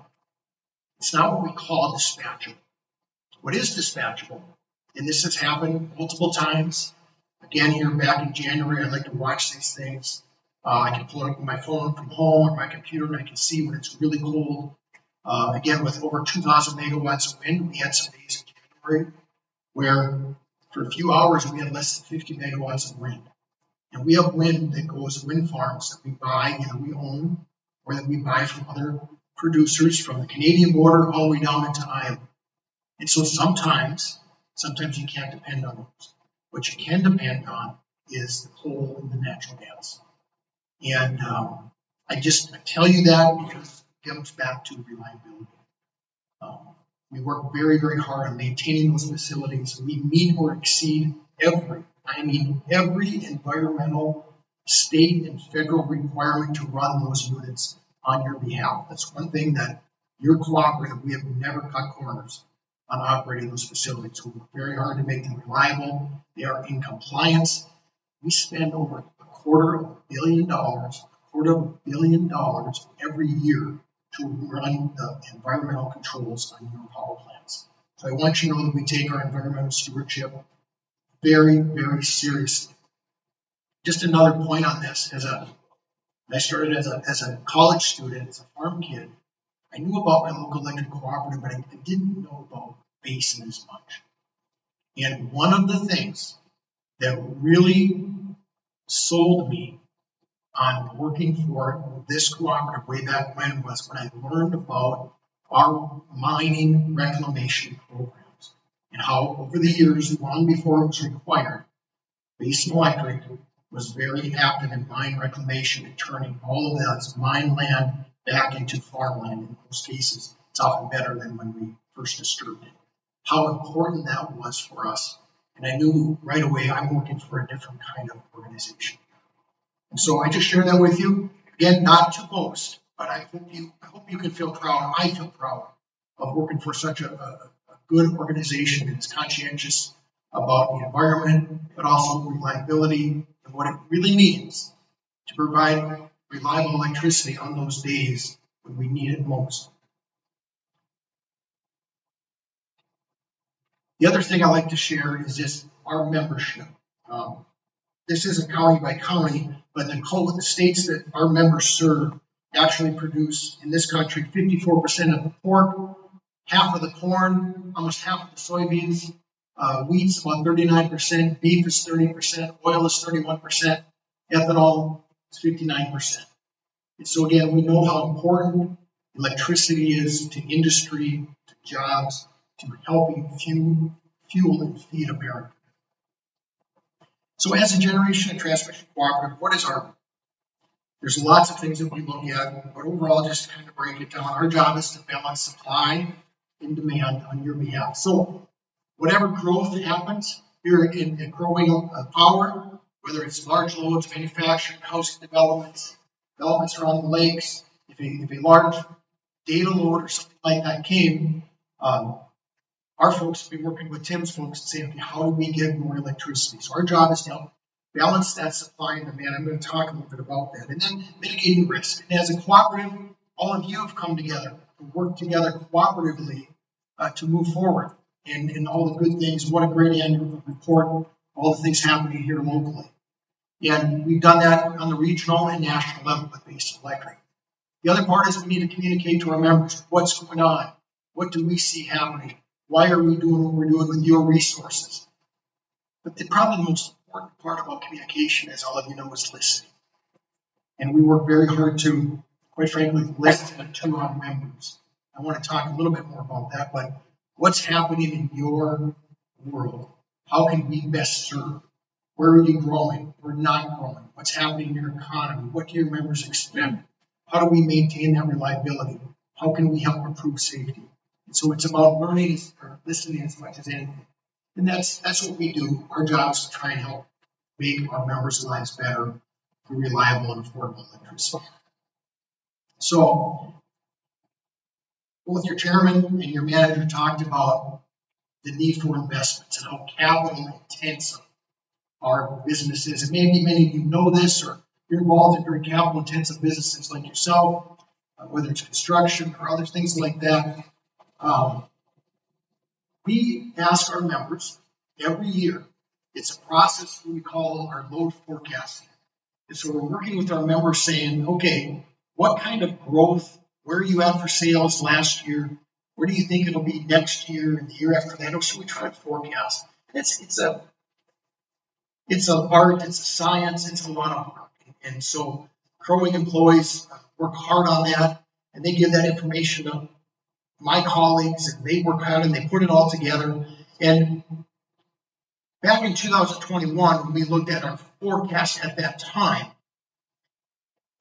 C: It's not what we call dispatchable. What is dispatchable? And this has happened multiple times. Again, here back in January, I like to watch these things. I can pull it up on my phone from home or my computer, and I can see when it's really cold. Again, with over 2,000 megawatts of wind, we had some days in January where for a few hours we had less than 50 megawatts of wind. And we have wind that goes, wind farms that we buy, either we own or that we buy from other producers from the Canadian border all the way down into Iowa. And so sometimes you can't depend on those. What you can depend on is the coal and the natural gas. And I tell you that because it comes back to reliability. We work very, very hard on maintaining those facilities. We meet or exceed every environmental state and federal requirement to run those units on your behalf. That's one thing that your cooperative, we have never cut corners on operating those facilities. We work very hard to make them reliable. They are in compliance. We spend over $250 million every year to run the environmental controls on your power plants. So I want you to know that we take our environmental stewardship very, very seriously. Just another point on this, I started as a college student, as a farm kid. I knew about my local electric cooperative, but I didn't know about Basin as much. And one of the things that really sold me on working for this cooperative way back when was when I learned about our mining reclamation programs and how over the years, long before it was required, Basin Electric was very active in mine reclamation and turning all of that mine land back into farmland. In most cases, it's often better than when we first disturbed it. How important that was for us. And I knew right away I'm working for a different kind of organization. And so I just share that with you. Again, not to boast, but I hope you can feel proud. I feel proud of working for such a good organization that is conscientious about the environment, but also reliability and what it really means to provide reliable electricity on those days when we need it most. The other thing I like to share is just our membership. This isn't county by county, but the states that our members serve actually produce in this country 54% of the pork, half of the corn, almost half of the soybeans, wheat's about 39%, beef is 30%, oil is 31%, ethanol is 59%. And so again, we know how important electricity is to industry, to jobs, to helping fuel and feed America. So as a generation and transmission cooperative, what is our, there's lots of things that we look at, but overall, just to kind of break it down, our job is to balance supply and demand on your behalf. So whatever growth happens here in growing power, whether it's large loads, manufacturing, housing developments around the lakes, if a large data load or something like that came, our folks will be working with Tim's folks and saying, okay, how do we get more electricity? So our job is to help balance that supply and demand. I'm going to talk a little bit about that. And then mitigating risk. And as a cooperative, all of you have come together to work together cooperatively to move forward and all the good things. What a great annual report, all the things happening here locally. And we've done that on the regional and national level with Basin Electric. The other part is we need to communicate to our members what's going on. What do we see happening? Why are we doing what we're doing with your resources? But probably the most important part about communication, as all of you know, is listening. And we work very hard to, quite frankly, listen to our members. I want to talk a little bit more about that, but what's happening in your world? How can we best serve? Where are you growing? We're not growing. What's happening in your economy? What do your members expect? How do we maintain that reliability? How can we help improve safety? And so it's about learning or listening as much as anything. And that's what we do. Our job is to try and help make our members' lives better through reliable and affordable electricity. So both your chairman and your manager talked about the need for investments and how capital intensive our business is. And maybe many of you know this, or you're involved in very capital intensive businesses like yourself, whether it's construction or other things like that. We ask our members every year, it's a process we call our load forecasting. And so we're working with our members saying, okay, what kind of growth, where are you at for sales last year? Where do you think it'll be next year and the year after that? So we try to forecast. It's an art, it's a science, it's a lot of work. And so growing employees work hard on that, and they give that information to my colleagues, and they work hard and they put it all together. And back in 2021, when we looked at our forecast at that time,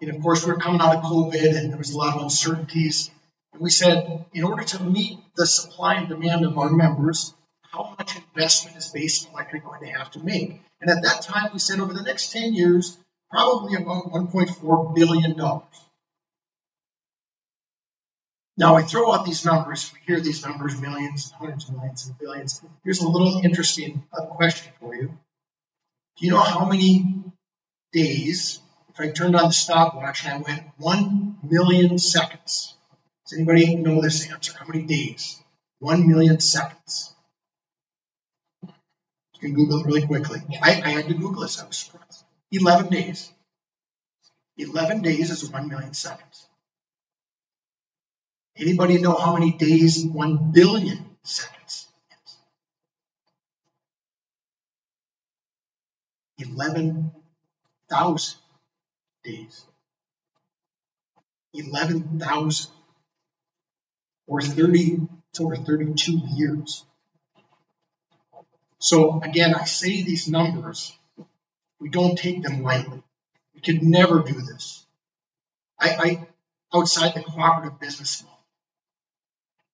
C: and of course we're coming out of COVID and there was a lot of uncertainties, and we said, in order to meet the supply and demand of our members, how much investment is Basin Electric going to have to make? And at that time, we said over the next 10 years, probably about $1.4 billion. Now, I throw out these numbers. We hear these numbers, millions, hundreds of millions, and billions. Here's a little interesting question for you. Do you know how many days, if I turned on the stopwatch and I went 1 million seconds? Does anybody know this answer? How many days? 1 million seconds. You can Google it really quickly. I had to Google this. I was surprised. 11 days. 11 days is 1 million seconds. Anybody know how many days 1 billion seconds is? 11,000 days. 11,000. Or 30, it's over 32 years. So again, I say these numbers, we don't take them lightly. We could never do this. I outside the cooperative business model,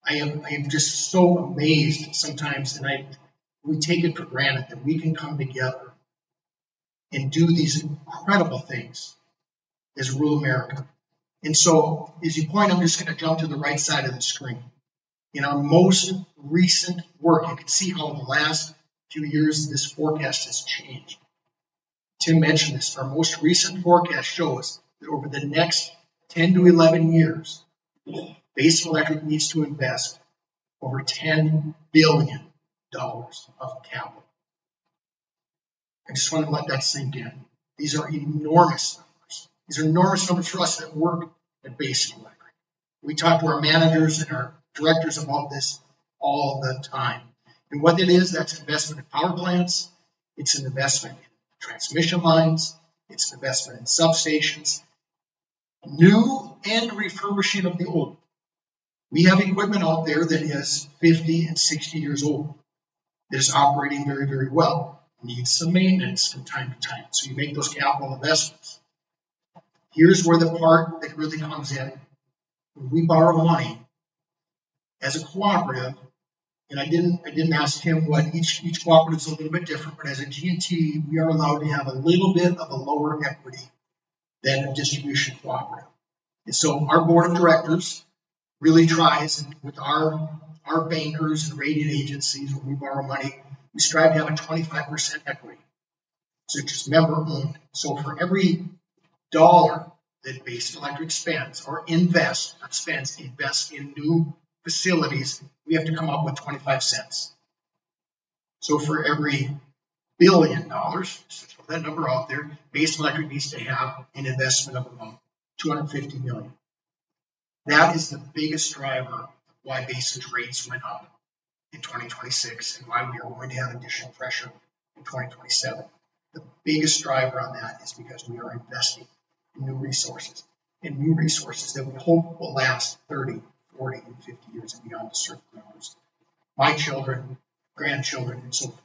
C: I am just so amazed sometimes, and we take it for granted that we can come together and do these incredible things as rural America. And so, as you point, I'm just going to jump to the right side of the screen. In our most recent work, you can see how in the last few years this forecast has changed. Tim mentioned this. Our most recent forecast shows that over the next 10 to 11 years, Basin Electric needs to invest over $10 billion of capital. I just want to let that sink in. These are enormous numbers. These are enormous numbers for us that work at Basin Electric. We talk to our managers and our directors about this all the time. And what it is, that's investment in power plants, it's an investment in transmission lines, it's an investment in substations, new and refurbishing of the old. We have equipment out there that is 50 and 60 years old that is operating very, very well, needs some maintenance from time to time. So you make those capital investments. Here's where the part that really comes in. When we borrow money as a cooperative, and I didn't ask him what each cooperative is a little bit different, but as a G&T, we are allowed to have a little bit of a lower equity than a distribution cooperative. And so our board of directors really tries, and with our bankers and rating agencies, when we borrow money, we strive to have a 25% equity. So it's just member owned. So for every dollar that Basin Electric spends or invests in new facilities, we have to come up with 25 cents. So for every $1 billion, just throw that number out there, Basin Electric needs to have an investment of about $250 million. That is the biggest driver of why Basin's rates went up in 2026 and why we are going to have additional pressure in 2027. The biggest driver on that is because we are investing in new resources that we hope will last 30, 40, and 50 years and beyond to serve members, my children, grandchildren, and so forth.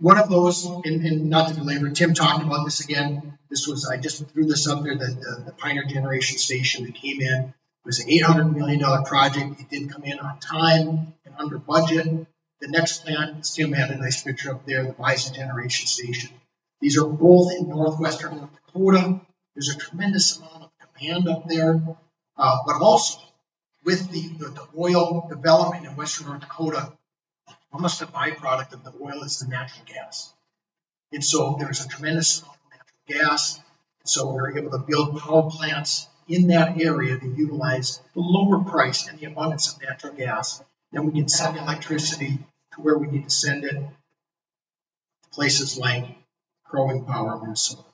C: One of those, and not to belabor, Tim talked about this again. I just threw this up there, the Pioneer Generation Station that came in. It was an $800 million project. It did come in on time and under budget. The next plant, Tim had a nice picture up there, the Bison Generation Station. These are both in northwestern North Dakota. There's a tremendous amount of demand up there, but also with the oil development in western North Dakota, almost a byproduct of the oil is the natural gas. And so there's a tremendous amount of natural gas. And so we're able to build power plants in that area to utilize the lower price and the abundance of natural gas. Then we can send electricity to where we need to send it, to places like Crow Wing Power, Minnesota.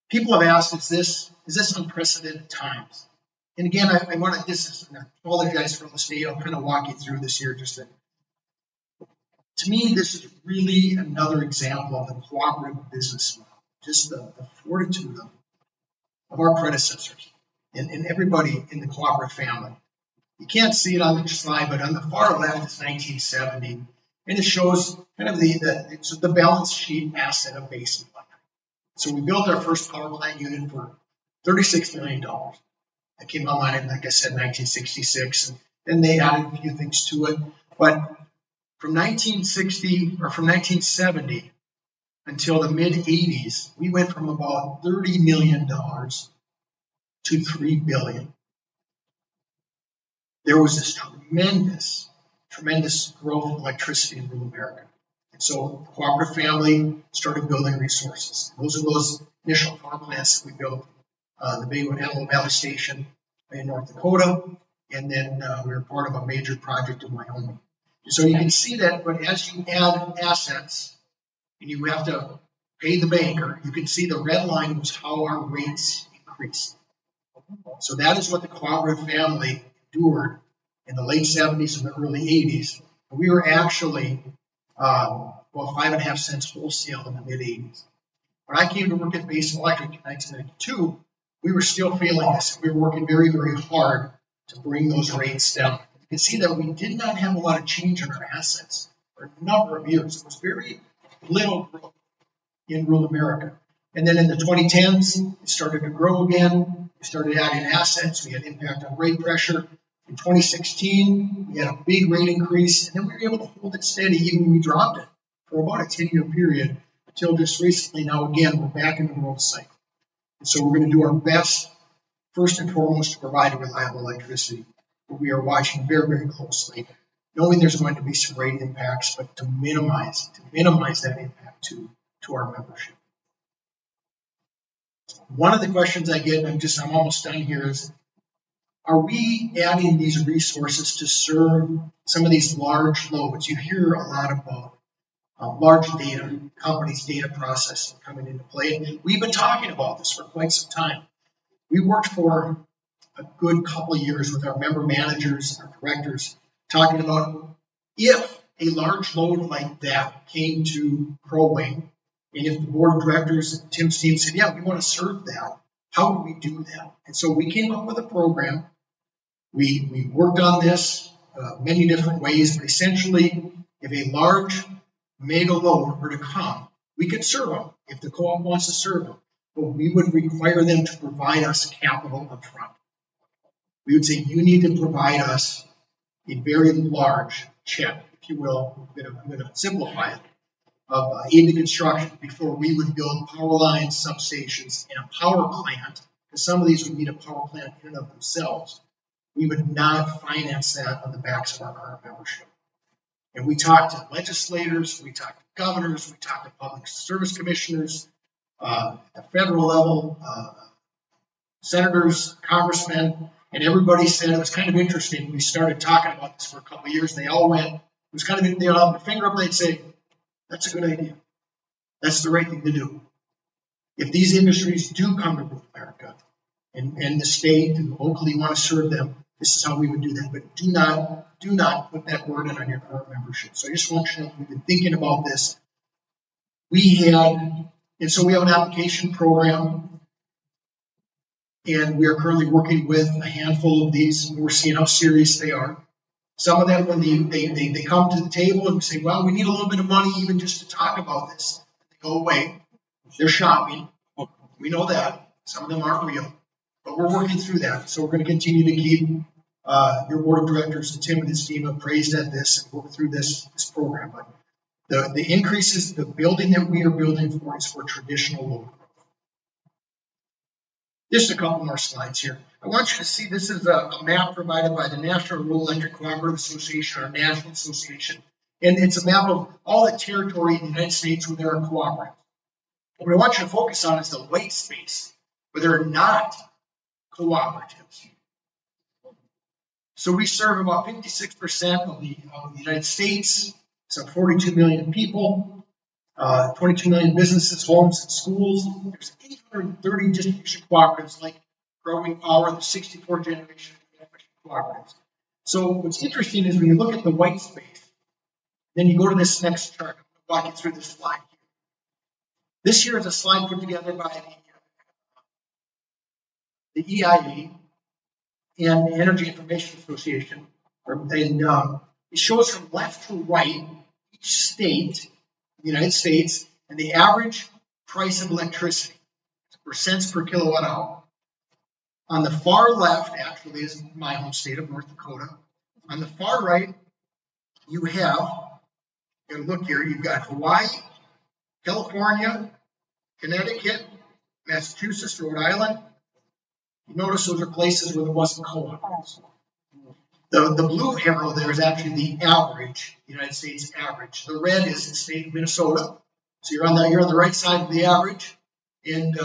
C: People have asked, is this unprecedented times? And again, I apologize for the state. I'll kind of walk you through this here. To me, this is really another example of the cooperative business model, just the fortitude of our predecessors and everybody in the cooperative family. You can't see it on the slide, but on the far left is 1970, and it shows kind of the balance sheet asset of Basin Electric. So we built our first power plant unit for $36 million. That came online in, like I said, 1966, and then they added a few things to it. But from 1970 until the mid 80s, we went from about $30 million to $3 billion. There was this tremendous growth of electricity in rural America. And so the cooperative family started building resources. Those are those initial power plants that we built. The big one, Antelope Valley Station in North Dakota, and then we were part of a major project in Wyoming. So you can see that, but as you add assets and you have to pay the banker, you can see the red line was how our rates increased. So that is what the cooperative family endured in the late 70s and the early 80s. We were actually 5.5 cents wholesale in the mid 80s. When I came to work at Basin Electric in 1992, we were still feeling this. We were working very, very hard to bring those rates down. You can see that we did not have a lot of change in our assets for a number of years. It was very little growth in rural America. And then in the 2010s, it started to grow again. We started adding assets. We had impact on rate pressure. In 2016, we had a big rate increase, and then we were able to hold it steady even when we dropped it for about a 10-year period until just recently. Now, again, we're back in the growth cycle. And so we're going to do our best, first and foremost, to provide reliable electricity. But we are watching very, very closely, knowing there's going to be some rate impacts, but to minimize that impact to our membership. One of the questions I get, and I'm almost done here, is, are we adding these resources to serve some of these large loads? You hear a lot about large data companies' data processing coming into play. And we've been talking about this for quite some time. We worked for a good couple of years with our member managers and our directors talking about if a large load like that came to Crow Wing, and if the board of directors and Tim's team said, yeah, we want to serve that, how do we do that? And so we came up with a program. We worked on this many different ways, but essentially, if a large mega load were to come, we could serve them if the co-op wants to serve them, but we would require them to provide us capital up front. We would say, you need to provide us a very large check, if you will. I'm going to simplify it, of aid to construction before we would build power lines, substations, and a power plant, because some of these would need a power plant in and of themselves. We would not finance that on the backs of our current membership. And we talked to legislators, we talked to governors, we talked to public service commissioners, at the federal level, senators, congressmen, and everybody said it was kind of interesting. We started talking about this for a couple of years. They all went, it was kind of, they'll have their finger up, they'd say, that's a good idea. That's the right thing to do. If these industries do come to North America and the state and locally want to serve them, this is how we would do that. But do not put that burden on your current membership. So I just want you to know we've been thinking about this. And so we have an application program, and we are currently working with a handful of these. We're seeing how serious they are. Some of them, when they come to the table and say, well, we need a little bit of money even just to talk about this, they go away. They're shopping. We know that. Some of them aren't real. But we're working through that. So we're going to continue to keep your board of directors and Tim and his team appraised at this and work through this program. But the increases, the building that we are building for is for traditional load growth. Just a couple more slides here. I want you to see this is a map provided by the National Rural Electric Cooperative Association, or National Association. And it's a map of all the territory in the United States where there are cooperatives. What I want you to focus on is the white space where there are not cooperatives. So we serve about 56% of the United States, so 42 million people, 22 million businesses, homes, and schools. There's 830 distribution cooperatives like Growing Power, the 64 generation cooperatives. So what's interesting is when you look at the white space, then you go to this next chart. I'll walk you through this slide here. This here is a slide put together by the EIA and the Energy Information Association. And it shows from left to right each state in the United States and the average price of electricity, or cents per kilowatt hour. On the far left, actually, is my home state of North Dakota. On the far right, you have, look here, you've got Hawaii, California, Connecticut, Massachusetts, Rhode Island. You notice those are places where there wasn't co-ops. The blue arrow there is actually the average, United States average. The red is the state of Minnesota. So you're on the right side of the average and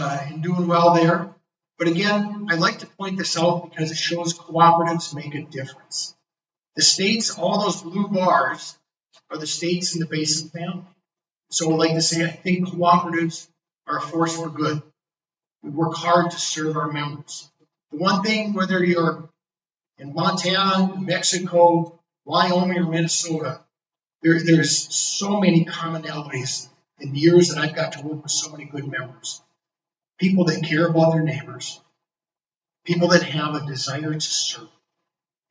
C: doing well there. But again, I like to point this out because it shows cooperatives make a difference. The states, all those blue bars, are the states in the Basin family. So I like to say I think cooperatives are a force for good. We work hard to serve our members. The one thing, whether you're in Montana, New Mexico, Wyoming, or Minnesota, there's so many commonalities in the years that I've got to work with so many good members. People that care about their neighbors, people that have a desire to serve.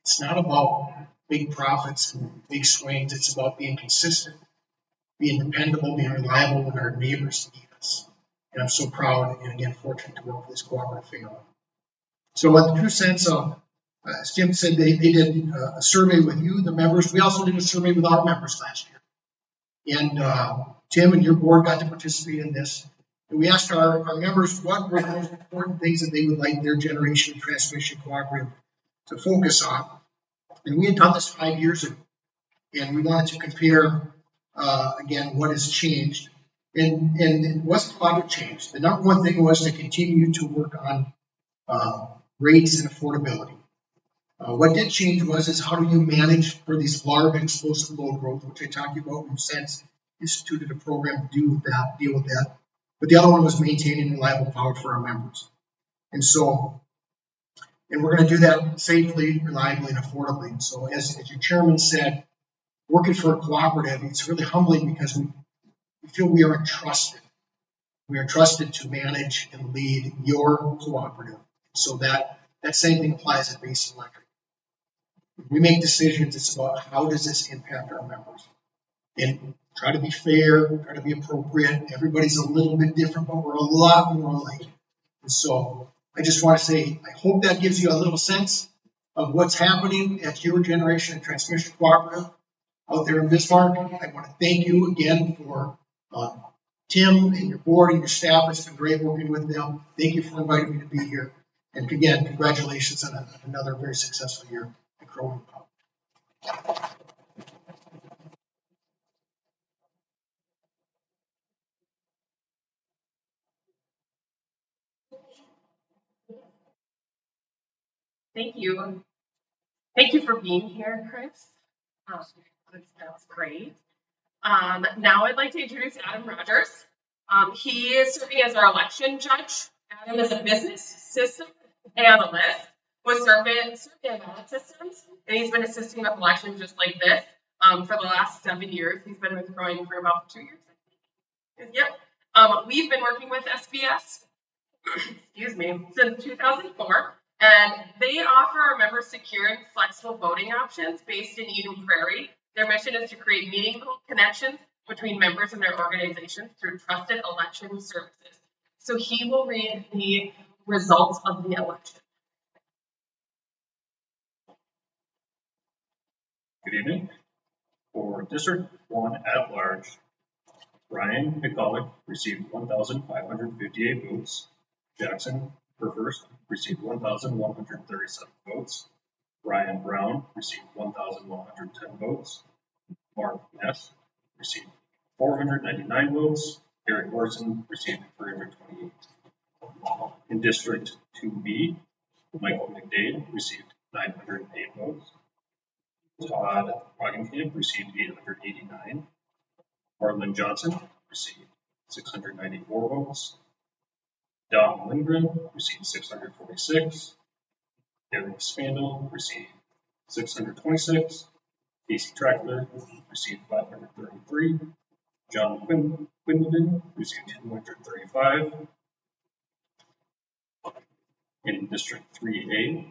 C: It's not about big profits and big swings. It's about being consistent, being dependable, being reliable when our neighbors need us. And I'm so proud and, again, fortunate to work with this cooperative family. So at the 2 cents, as Jim said, they did a survey with you, the members. We also did a survey with our members last year. And Tim and your board got to participate in this. And we asked our members what were the most important things that they would like their generation and transmission cooperative to focus on. And we had done this 5 years ago. And we wanted to compare, again, what has changed. And it wasn't a lot of change. The number one thing was to continue to work on rates and affordability. What did change is how do you manage for these large explosive load growth, which I talked about in cents instituted a program to deal with that. But the other one was maintaining reliable power for our members. And so, and we're going to do that safely, reliably, and affordably. And so, as your chairman said, working for a cooperative, it's really humbling because we feel we are entrusted. We are trusted to manage and lead your cooperative. So that same thing applies at Basin Electric. We make decisions, it's about how does this impact our members. And try to be fair, try to be appropriate. Everybody's a little bit different, but we're a lot more alike. And so I just want to say, I hope that gives you a little sense of what's happening at your generation and transmission cooperative out there in Bismarck. I want to thank you again for Tim and your board and your staff. It's been great working with them. Thank you for inviting me to be here. And again, congratulations on another very successful year at Crow Wing Power.
D: Thank you. Thank you for being here, Chris. That's great. Now I'd like to introduce Adam Rogers. He is serving as our election judge. Adam is a business system analyst with Servant Systems, and he's been assisting with elections just like this for the last 7 years. He's been with Growing for about 2 years, I think. Yep. We've been working with SBS, excuse me, since 2004. And they offer our members secure and flexible voting options based in Eden Prairie. Their mission is to create meaningful connections between members and their organizations through trusted election services. So he will read the results of the election.
E: Good evening. For District 1 at large, Ryan McCulloch received 1,558 votes. Jackson First received 1,137 votes. Ryan Brown received 1,110 votes. Mark Ness received 499 votes. Eric Larson received 328. In District 2B, Michael McDade received 908 votes. Todd Roggenkamp received 889. Marlon Johnson received 694 votes. Don Lindgren received 646. Eric Spandel received 626. Casey Trackler received 533. John Quinlivan received 235. In District 3A,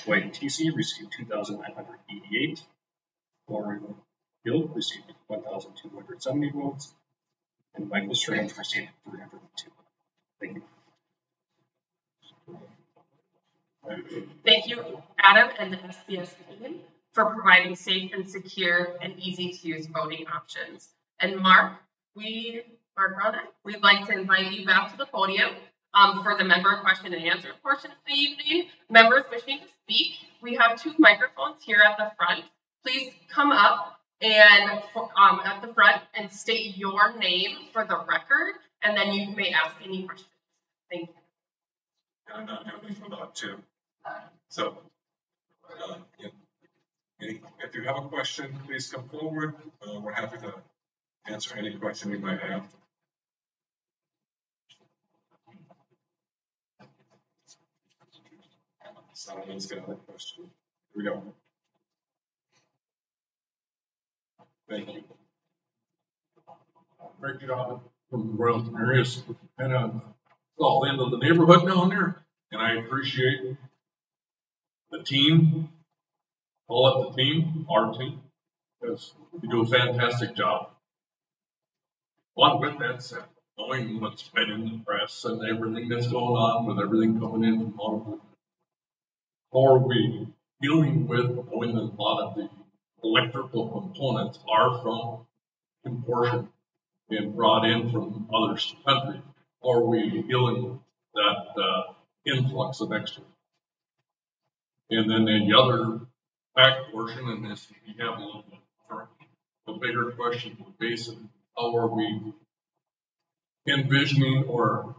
E: White TC received 2,988. Lauren Hill received 1,270 votes. And Michael Strange received 302. Thank you.
D: Thank you, Adam and the SBS team, for providing safe and secure and easy to use voting options. And Mark, we'd like to invite you back to the podium for the member question and answer portion of the evening. Members wishing to speak, we have 2 microphones here at the front. Please come up and at the front and state your name for the record, and then you may ask any questions. Thank you.
A: I'm not doing for that too. So, if you have a question, please come forward. We're happy to answer any question you might have. Solomon's got a question. Here we go. Thank you.
F: Great job from Royalton areas, kind of all into the neighborhood down there, and I appreciate the team, all of the team, our team, because you do a fantastic job. Along with that said, knowing what's been in the press and everything that's going on with everything coming in from all of it, how are we dealing with knowing that a lot of the electrical components are from imported and brought in from other countries? How are we dealing with that influx of extra? And then the other back portion, and this we have a little bit more, the bigger question for Basin, how are we envisioning or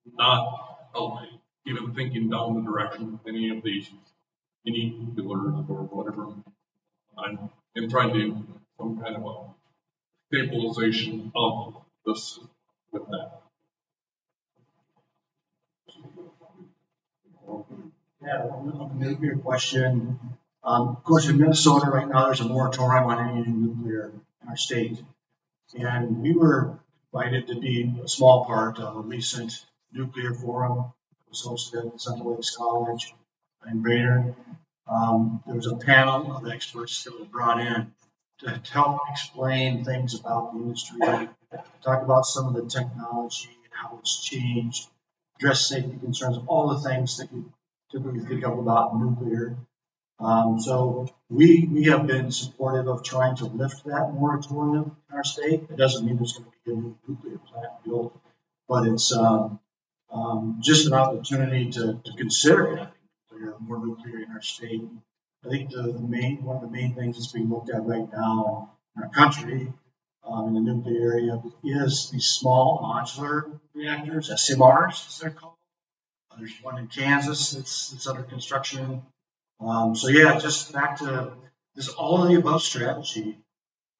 F: not even thinking down the direction of any of these nuclear or whatever, I'm trying to implement some kind of a stabilization of this with that.
B: Yeah, on the nuclear question, of course, in Minnesota right now, there's a moratorium on any nuclear in our state. And we were invited to be a small part of a recent nuclear forum. It was hosted at Central Lakes College in Brainerd. There was a panel of experts that were brought in to help explain things about the industry, talk about some of the technology and how it's changed, address safety concerns, all the things that you typically think of about nuclear. So we have been supportive of trying to lift that moratorium in our state. It doesn't mean there's going to be a new nuclear plant built, but it's just an opportunity to consider having more nuclear in our state. I think one of the main things that's being looked at right now in our country in the nuclear area is these small modular reactors, SMRs as they're called. There's one in Kansas that's under construction. So yeah, just back to this all of the above strategy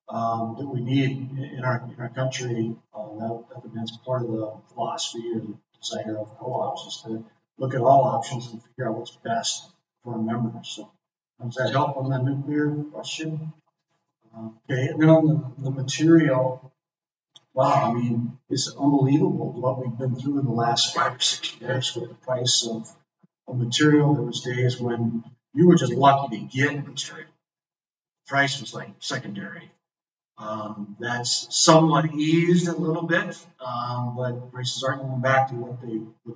B: that we need in our country. That's part of the philosophy and desire of co-ops is to look at all options and figure out what's best for our members. So does that help on the nuclear question? Okay, and then on the material, wow, I mean, it's unbelievable what we've been through in the last 5 or 6 years with the price of material. There was days when you were just lucky to get material. Price was like secondary. That's somewhat eased a little bit, but prices aren't going back to what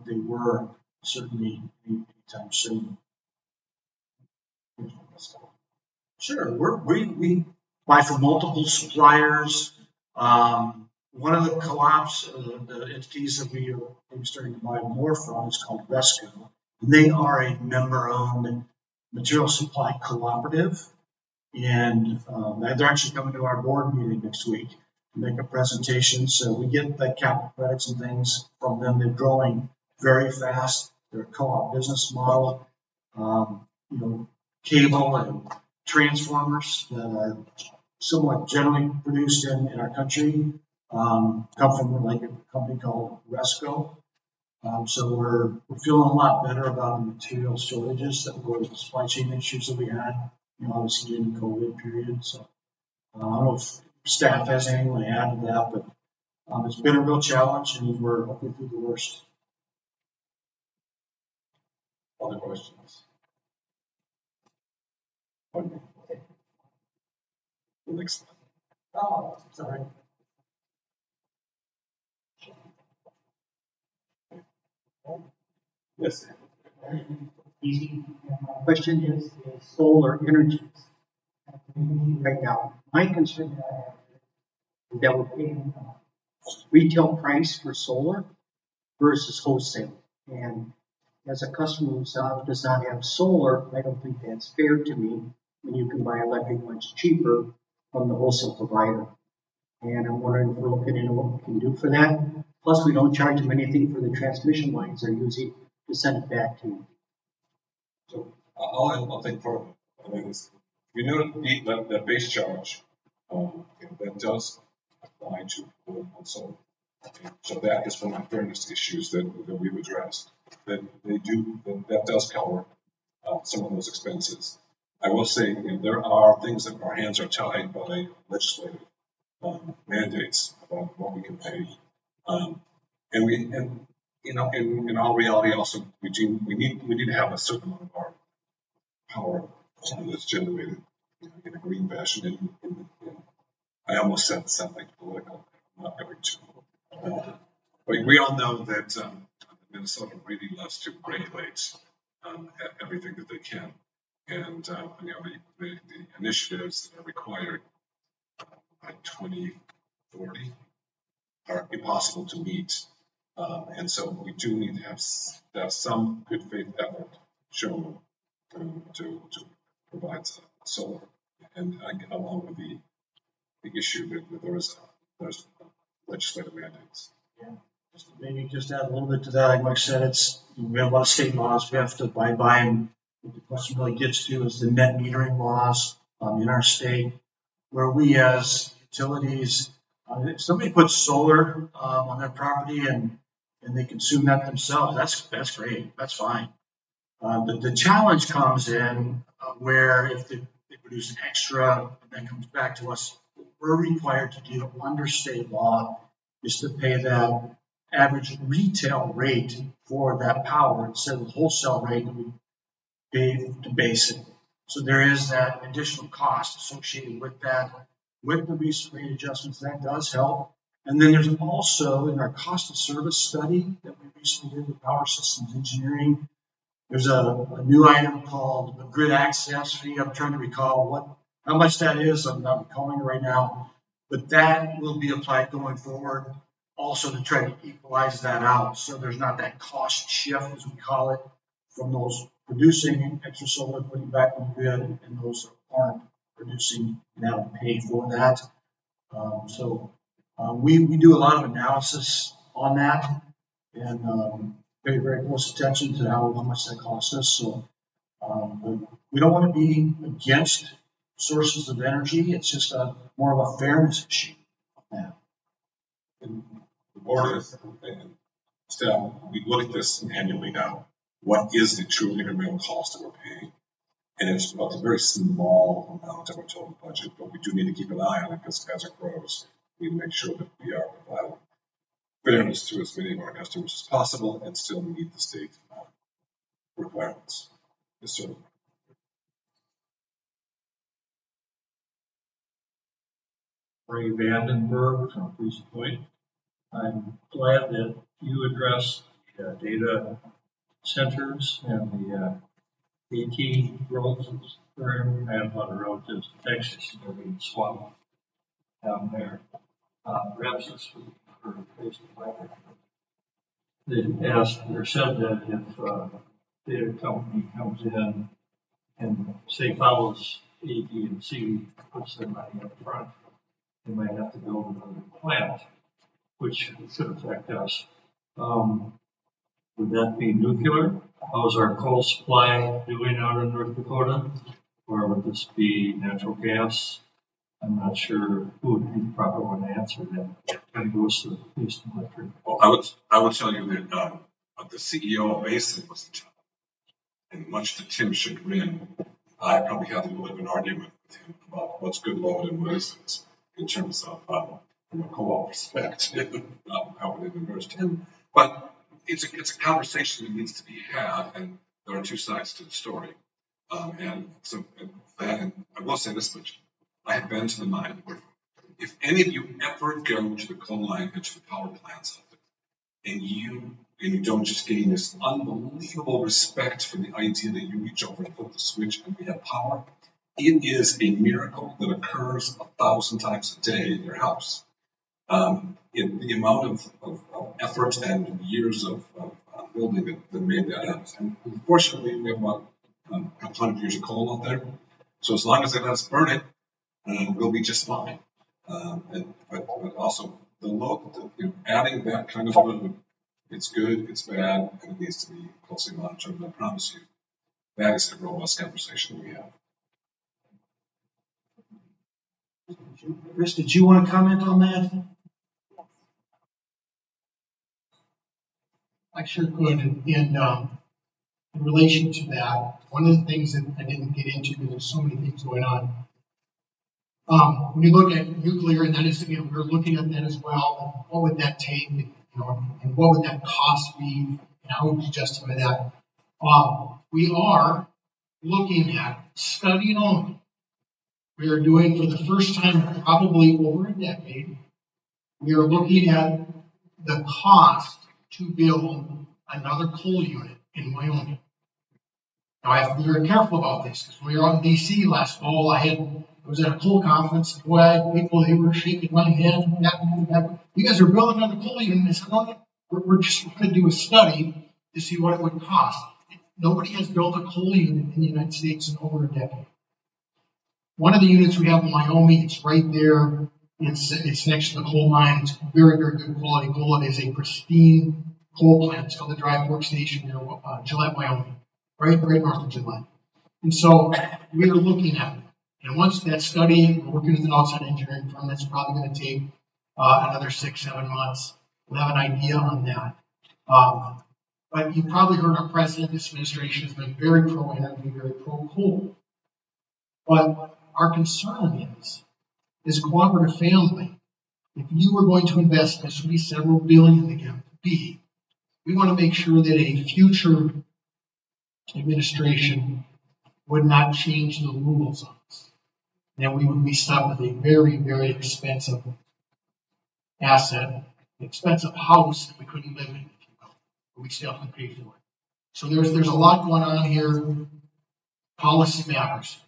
B: they were certainly anytime soon. Sure, we buy from multiple suppliers. One of the co-ops, the entities that we are starting to buy more from is called Resco. And they are a member-owned material supply cooperative. And they're actually coming to our board meeting next week to make a presentation. So we get the capital credits and things from them. They're growing very fast. They're a co-op business model. Cable and transformers that are somewhat generally produced in our country come from like a company called Resco. So we're feeling a lot better about the material shortages that were the supply chain issues that we had, obviously during the COVID period. So I don't know if staff has anything to add to that, but it's been a real challenge and we're hopefully through the worst.
F: Other questions?
A: The next slide.
B: Oh, sorry.
A: Yes.
G: Easy. My question is solar energy. Right now, my concern that I have is that we're paying retail price for solar versus wholesale. And as a customer who does not have solar, I don't think that's fair to me when you can buy electric much cheaper from the wholesale provider. And I'm wondering if we're looking into what we can do for that. Plus, we don't charge them anything for the transmission lines they're using to send it back to you.
A: So I'll take part of it. I mean, we know that base charge that does apply to solar. So that is one of the fairness issues that we've addressed. That does cover some of those expenses. I will say there are things that our hands are tied by legislative mandates about what we can pay, and in all reality also we need to have a certain amount of our power that's generated in a green fashion. I almost said like political, I'm not going to. But we all know that Minnesota really loves to regulate everything that they can, and the initiatives that are required by 2040 are impossible to meet, and so we do need to have some good faith effort shown to provide solar, and along with the issue that there's legislative mandates.
B: Yeah. Maybe just add a little bit to that. Like Mike said, we have a lot of state laws we have to abide by, and what the question really gets to is the net metering laws in our state, where we as utilities If somebody puts solar on their property and they consume that themselves, that's great. That's fine. The challenge comes in where if they produce extra, and that comes back to us, what we're required to do under state law is to pay that average retail rate for that power instead of the wholesale rate that we pay to base it. So there is that additional cost associated with that. With the recent rate adjustments, that does help. And then there's also in our cost of service study that we recently did with Power Systems Engineering, there's a new item called the grid access fee. I'm trying to recall how much that is. I'm not recalling it right now, but that will be applied going forward also to try to equalize that out. So there's not that cost shift, as we call it, from those producing extra solar, putting back on the grid, and those that aren't producing and have to pay for that. We do a lot of analysis on that and pay very close attention to how much that costs us. So we don't want to be against sources of energy. It's just more of a fairness issue on that.
A: And the board is, and staff, we look at this annually now. What is the true incremental cost that we're paying? And it's a very small amount of our total budget, but we do need to keep an eye on it because as it grows, we need to make sure that we are providing fairness to as many of our customers as possible and still meet the state requirements. Yes, sir.
H: Ray Vandenberg from Police Point. I'm glad that you addressed the data centers and the AT growth. I have a lot of relatives in Texas and they're being swamped down there. Perhaps this would be for face to face. They asked or said that if a data company comes in and say follows AT&T, puts their money up front, they might have to build another plant, which could affect us. Would that be nuclear? How's our coal supply doing out in North Dakota? Or would this be natural gas? I'm not sure who would be the proper one to answer that. Kind of goes to Houston Electric.
A: Well, I would tell you that the CEO of Basin was the top. And much to Tim's chagrin, I probably had a little bit of an argument with him about what's good load and what isn't in terms of from a co-op perspective, how would it immersed him. But it's a conversation that needs to be had, and there are two sides to the story. And I will say this much. I have been to the mine. If any of you ever go to the coal mine and to the power plants of it, and you don't just gain this unbelievable respect for the idea that you reach over and flip the switch and we have power, it is a miracle that occurs 1,000 times a day in your house. The amount of effort and years of building that made that happen. And unfortunately, we have about 100 years of coal out there. So as long as they let us burn it, we'll be just fine. But also the load, adding that kind of load, it's good, it's bad, and it needs to be closely monitored. And I promise you, that is a robust conversation we have.
C: Chris, did you want to comment on that? I sure could. And in relation to that, one of the things that I didn't get into because there's so many things going on. When you look at nuclear, and that is, we're looking at that as well. What would that take, and what would that cost be, and how would you justify that? We are looking at studying only. We are doing for the first time, probably over a decade. We are looking at the cost to build another coal unit in Wyoming. Now, I have to be very careful about this because we were out in D.C. last fall. I was at a coal conference. Boy, I had people, they were shaking my head. You guys are building another coal unit. I said, well, we're just going to do a study to see what it would cost. Nobody has built a coal unit in the United States in over a decade. One of the units we have in Wyoming, it's right there. It's next to the coal mine. It's very, very good quality coal. It is a pristine coal plant. It's called the Dry Fork Station near Gillette, Wyoming, right north of Gillette. And so we are looking at it. And once that study, we're working with an outside engineering firm, that's probably going to take another 6, 7 months. We'll have an idea on that. But you probably heard our president, this administration has been very pro-energy, very pro-coal. But our concern is cooperative family. If you were going to invest, this would be several billion again, we want to make sure that a future administration would not change the rules on us. Then we would be stuck with a very, very expensive asset, expensive house that we couldn't live in, if you will. But we still have to pay for it. So there's a lot going on here. Policy matters.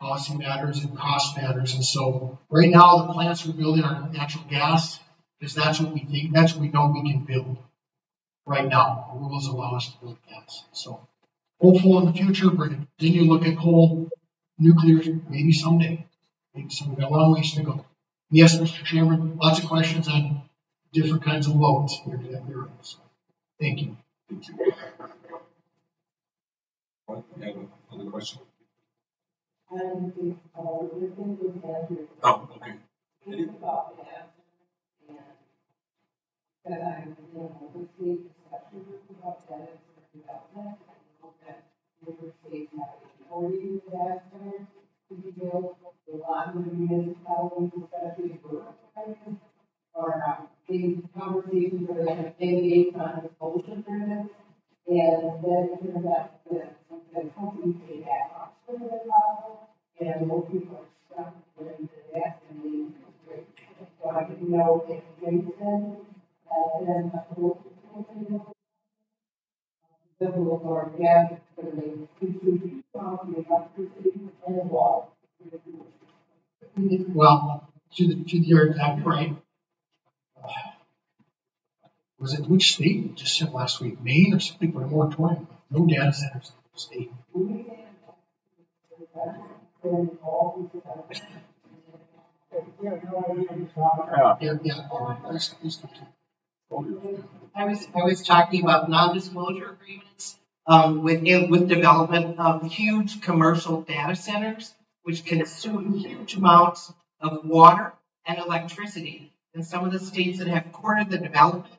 C: Policy matters and cost matters. And so right now the plants we're building are natural gas because that's what we think, that's what we know we can build right now. The rules allow us to build gas. So hopeful in the future, we're going to continue to look at coal, nuclear, maybe someday. Maybe someday. We've got a long ways to go. Yes, Mr. Chairman, lots of questions on different kinds of loads here today. So, thank you.
A: Thank you. What, you have another question? Oh, okay.
I: These conversations where they have NDA on disclosure agreements, and then it turns out that the company paid that off for the problem, and most people are stuck with that, and they so I didn't know if Jason, then a little or gas, for the electricity and water.
C: Well, you're exactly right. Was it which state just said last week? Maine or something for a moratorium? No data centers in the state.
I: I was talking about non-disclosure agreements with development of huge commercial data centers, which consume huge amounts of water and electricity. In some of the states that have courted the development,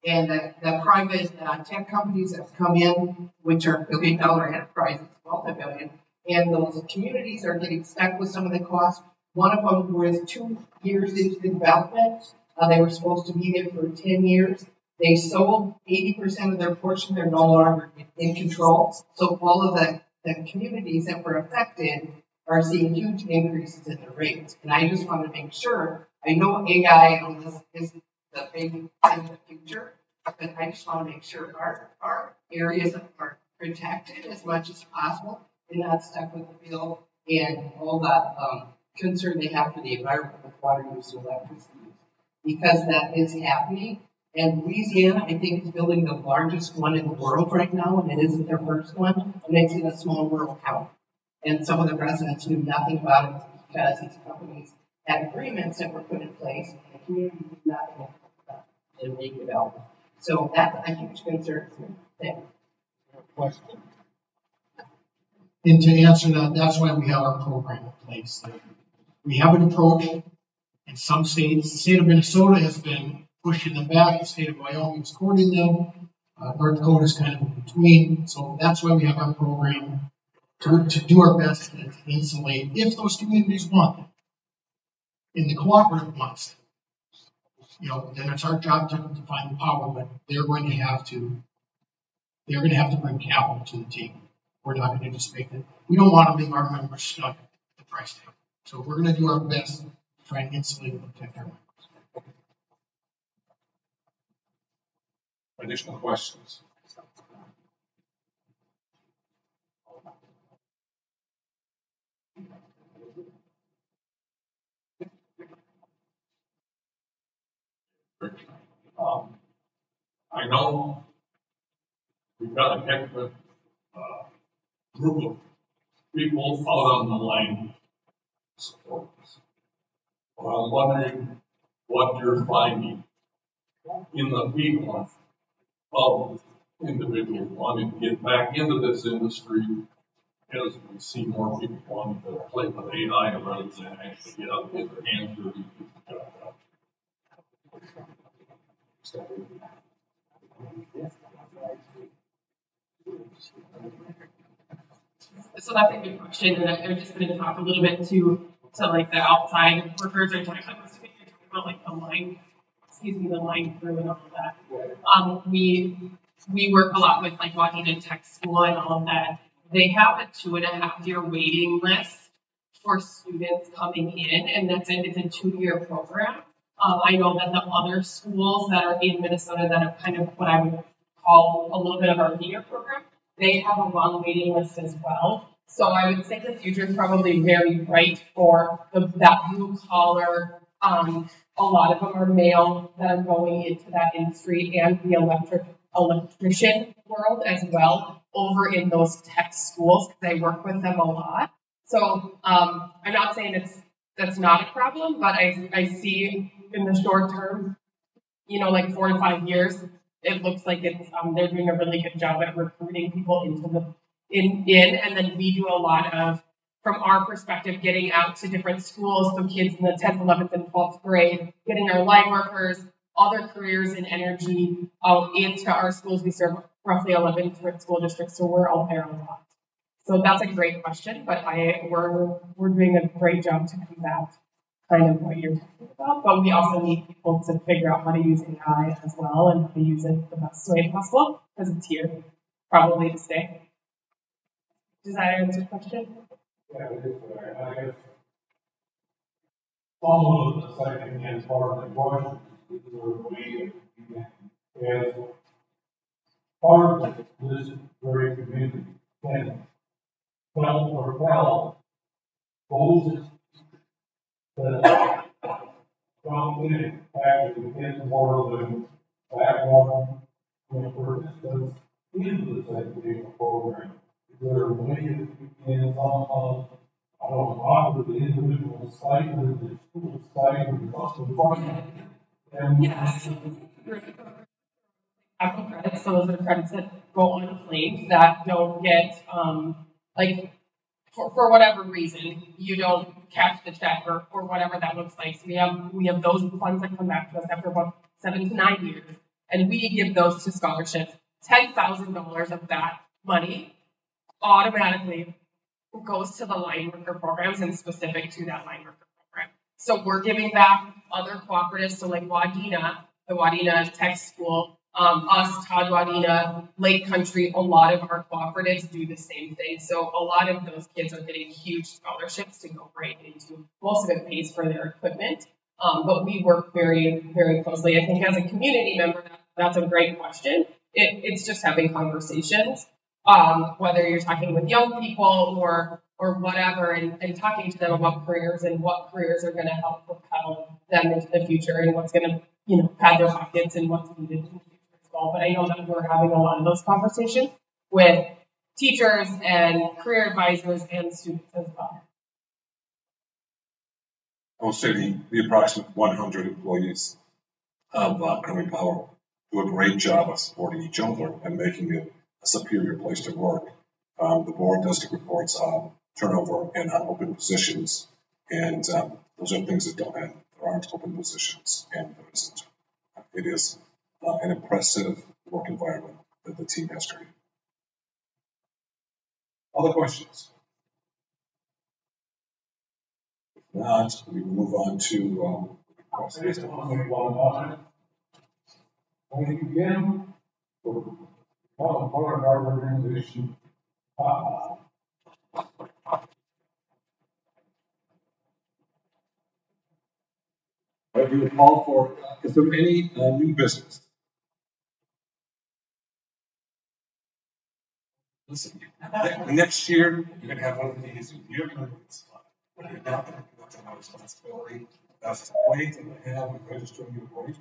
I: and the private tech companies that have come in, which are billion-dollar enterprises, multi-billion, and those communities are getting stuck with some of the costs. One of them was 2 years into the development. They were supposed to be there for 10 years. They sold 80% of their portion. They're no longer in control. So all of the communities that were affected are seeing huge increases in their rates. And I just want to make sure, I know AI on this is the big thing in the future, but I just want to make sure our areas are protected as much as possible and not stuck with the bill and all the concern they have for the environment with water use and electricity use. Because that is happening. And Louisiana, I think, is building the largest one in the world right now, and it isn't their first one, and it's in a small rural county. And some of the residents knew nothing about it because these companies had agreements that were put in place, and the community did nothing to make development. So that's a huge concern for me.
C: And to answer that, that's why we have our program in place. We have an approach in some states. The state of Minnesota has been pushing them back. The state of Wyoming is courting them. North Dakota is kind of in between. So that's why we have our program to do our best to insulate if those communities want them. In the cooperative ones, then it's our job to find the power, but they're going to have to bring capital to the table. We're not going to just make it. We don't want to leave our members stuck at the price tag. So we're going to do our best to try and insulate and protect our members.
A: Additional questions?
F: I know we've got a heck of a group of people out on the line to support this. But I'm wondering what you're finding in the people of individuals wanting to get back into this industry as we see more people wanting to play with AI rather than actually get out and get their hands dirty.
D: So that's a good question, and I'm just going to talk a little bit to like the outside workers. I'm talking about like the line, the line crew and all of that. We work a lot with like Wadena Tech School and all of that. They have a 2.5-year waiting list for students coming in, and it's a 2-year program. I know that the other schools that are in Minnesota that are kind of what I would call a little bit of our feeder program, they have a long waiting list as well. So I would say the future is probably very bright for that blue collar. A lot of them are male that are going into that industry, and the electrician world as well over in those tech schools because I work with them a lot. So I'm not saying that's not a problem, but I see in the short term, like 4 to 5 years, it looks like it's they're doing a really good job at recruiting people into and then we do a lot of, from our perspective, getting out to different schools, so kids in the 10th, 11th, and 12th grade, getting our line workers, other careers in energy out into our schools. We serve roughly 11 different school districts, so we're out there a lot. So that's a great question, but we're doing a great job to combat kind of what you're talking about. But we also need people to figure out how to use AI as well and how to use it the best way possible because it's here probably to stay. Does that answer the question?
J: Yeah, it is. I guess some of the second hand part of the question is as part of this very community can help propel those that come in actually in more than background participants into the educational program. There are ways that you can somehow, I don't know, offer the individual site or the school site or the custom project. And
D: yes. Apple credits, so those are credits that go on claims that don't get, for whatever reason, you don't cash the check or whatever that looks like. So we have those funds that come back to us after about 7 to 9 years, and we give those to scholarships. $10,000 of that money automatically goes to the line worker programs and specific to that line worker program. So we're giving back other cooperatives, so like Wadena, the Wadena Tech School, us, Todd Wadena, Lake Country, a lot of our cooperatives do the same thing. So a lot of those kids are getting huge scholarships to go right into. Most of it pays for their equipment, but we work very, very closely. I think as a community member, that's a great question. It's just having conversations. Whether you're talking with young people or whatever, and talking to them about careers and what careers are going to help propel them into the future and what's going to, pad their pockets and what's needed in the future as well. But I know that we're having a lot of those conversations with teachers and career advisors and students as well.
A: I will say the approximate 100 employees of Croming Power do a great job of supporting each other and making it a superior place to work. The board does the reports on turnover and on open positions, and those are things that don't happen. There aren't open positions, and there isn't. It is an impressive work environment that the team has created. Other questions? If not, we will move on to
J: Thank you again for part of our organization.
A: If you would call for, is there any new business? Listen, next year, you're going to have one of these. You're going to you're not going to do that on responsibility. That's the way to have a registering your employees.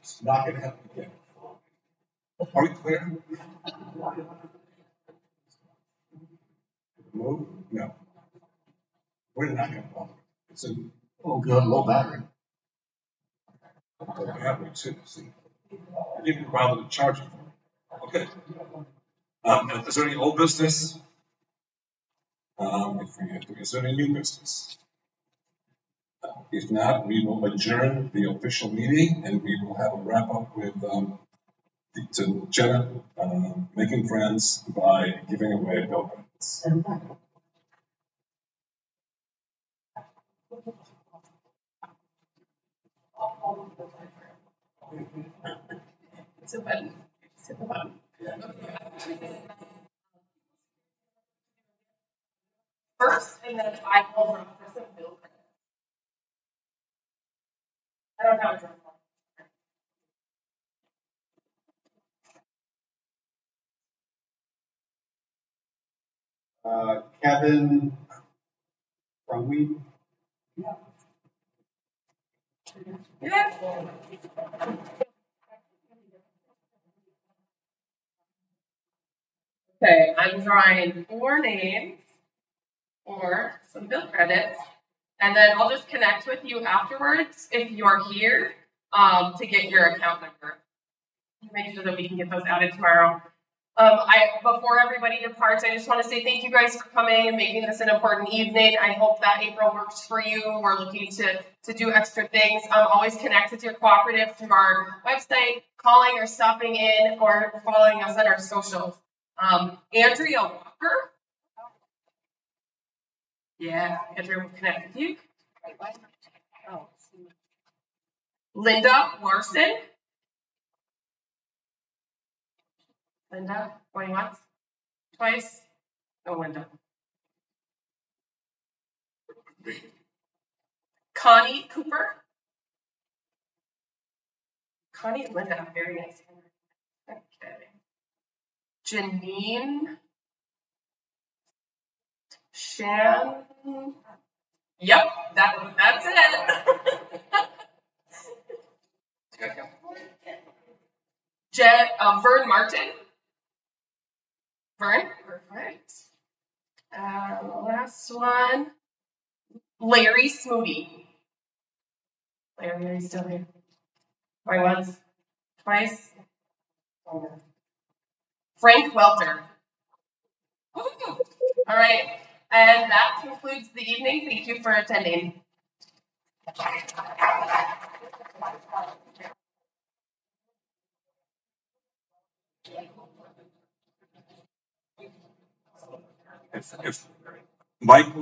A: It's not going to happen again. Are we clear? Move? No. We're not going to bother. It's a
C: good, low battery.
A: battery too. See, I didn't bother to charge it for it. Okay. Is there any old business? Is there any new business? If not, we will adjourn the official meeting and we will have a wrap up with to Jenna making friends by giving away bill credits.
D: It's a button. Just hit the button. First, and then I will run for some bill credits. I don't have a drum roll.
G: Kevin Brumby.
D: Yeah. Okay, I'm drawing 4 names for some bill credits, and then I'll just connect with you afterwards if you're here to get your account number. Make sure that we can get those added tomorrow. Before everybody departs, I just want to say thank you guys for coming and making this an important evening. I hope that April works for you. We're looking to do extra things. Always connect with your cooperative through our website, calling or stopping in, or following us on our socials. Andrea Walker. Yeah, Andrea will connect with you. Linda Larson. Linda, going once, twice. No, Linda. Connie Cooper. Connie and Linda have very nice handwriting. Okay. Janine. Shan. Yep, that's it. Vern Martin. Vern, perfect. Last one. Larry Smoody. Larry, are you still here? Going once, twice. Frank Welter. Woo-hoo. All right, and that concludes the evening. Thank you for attending.
A: If Mike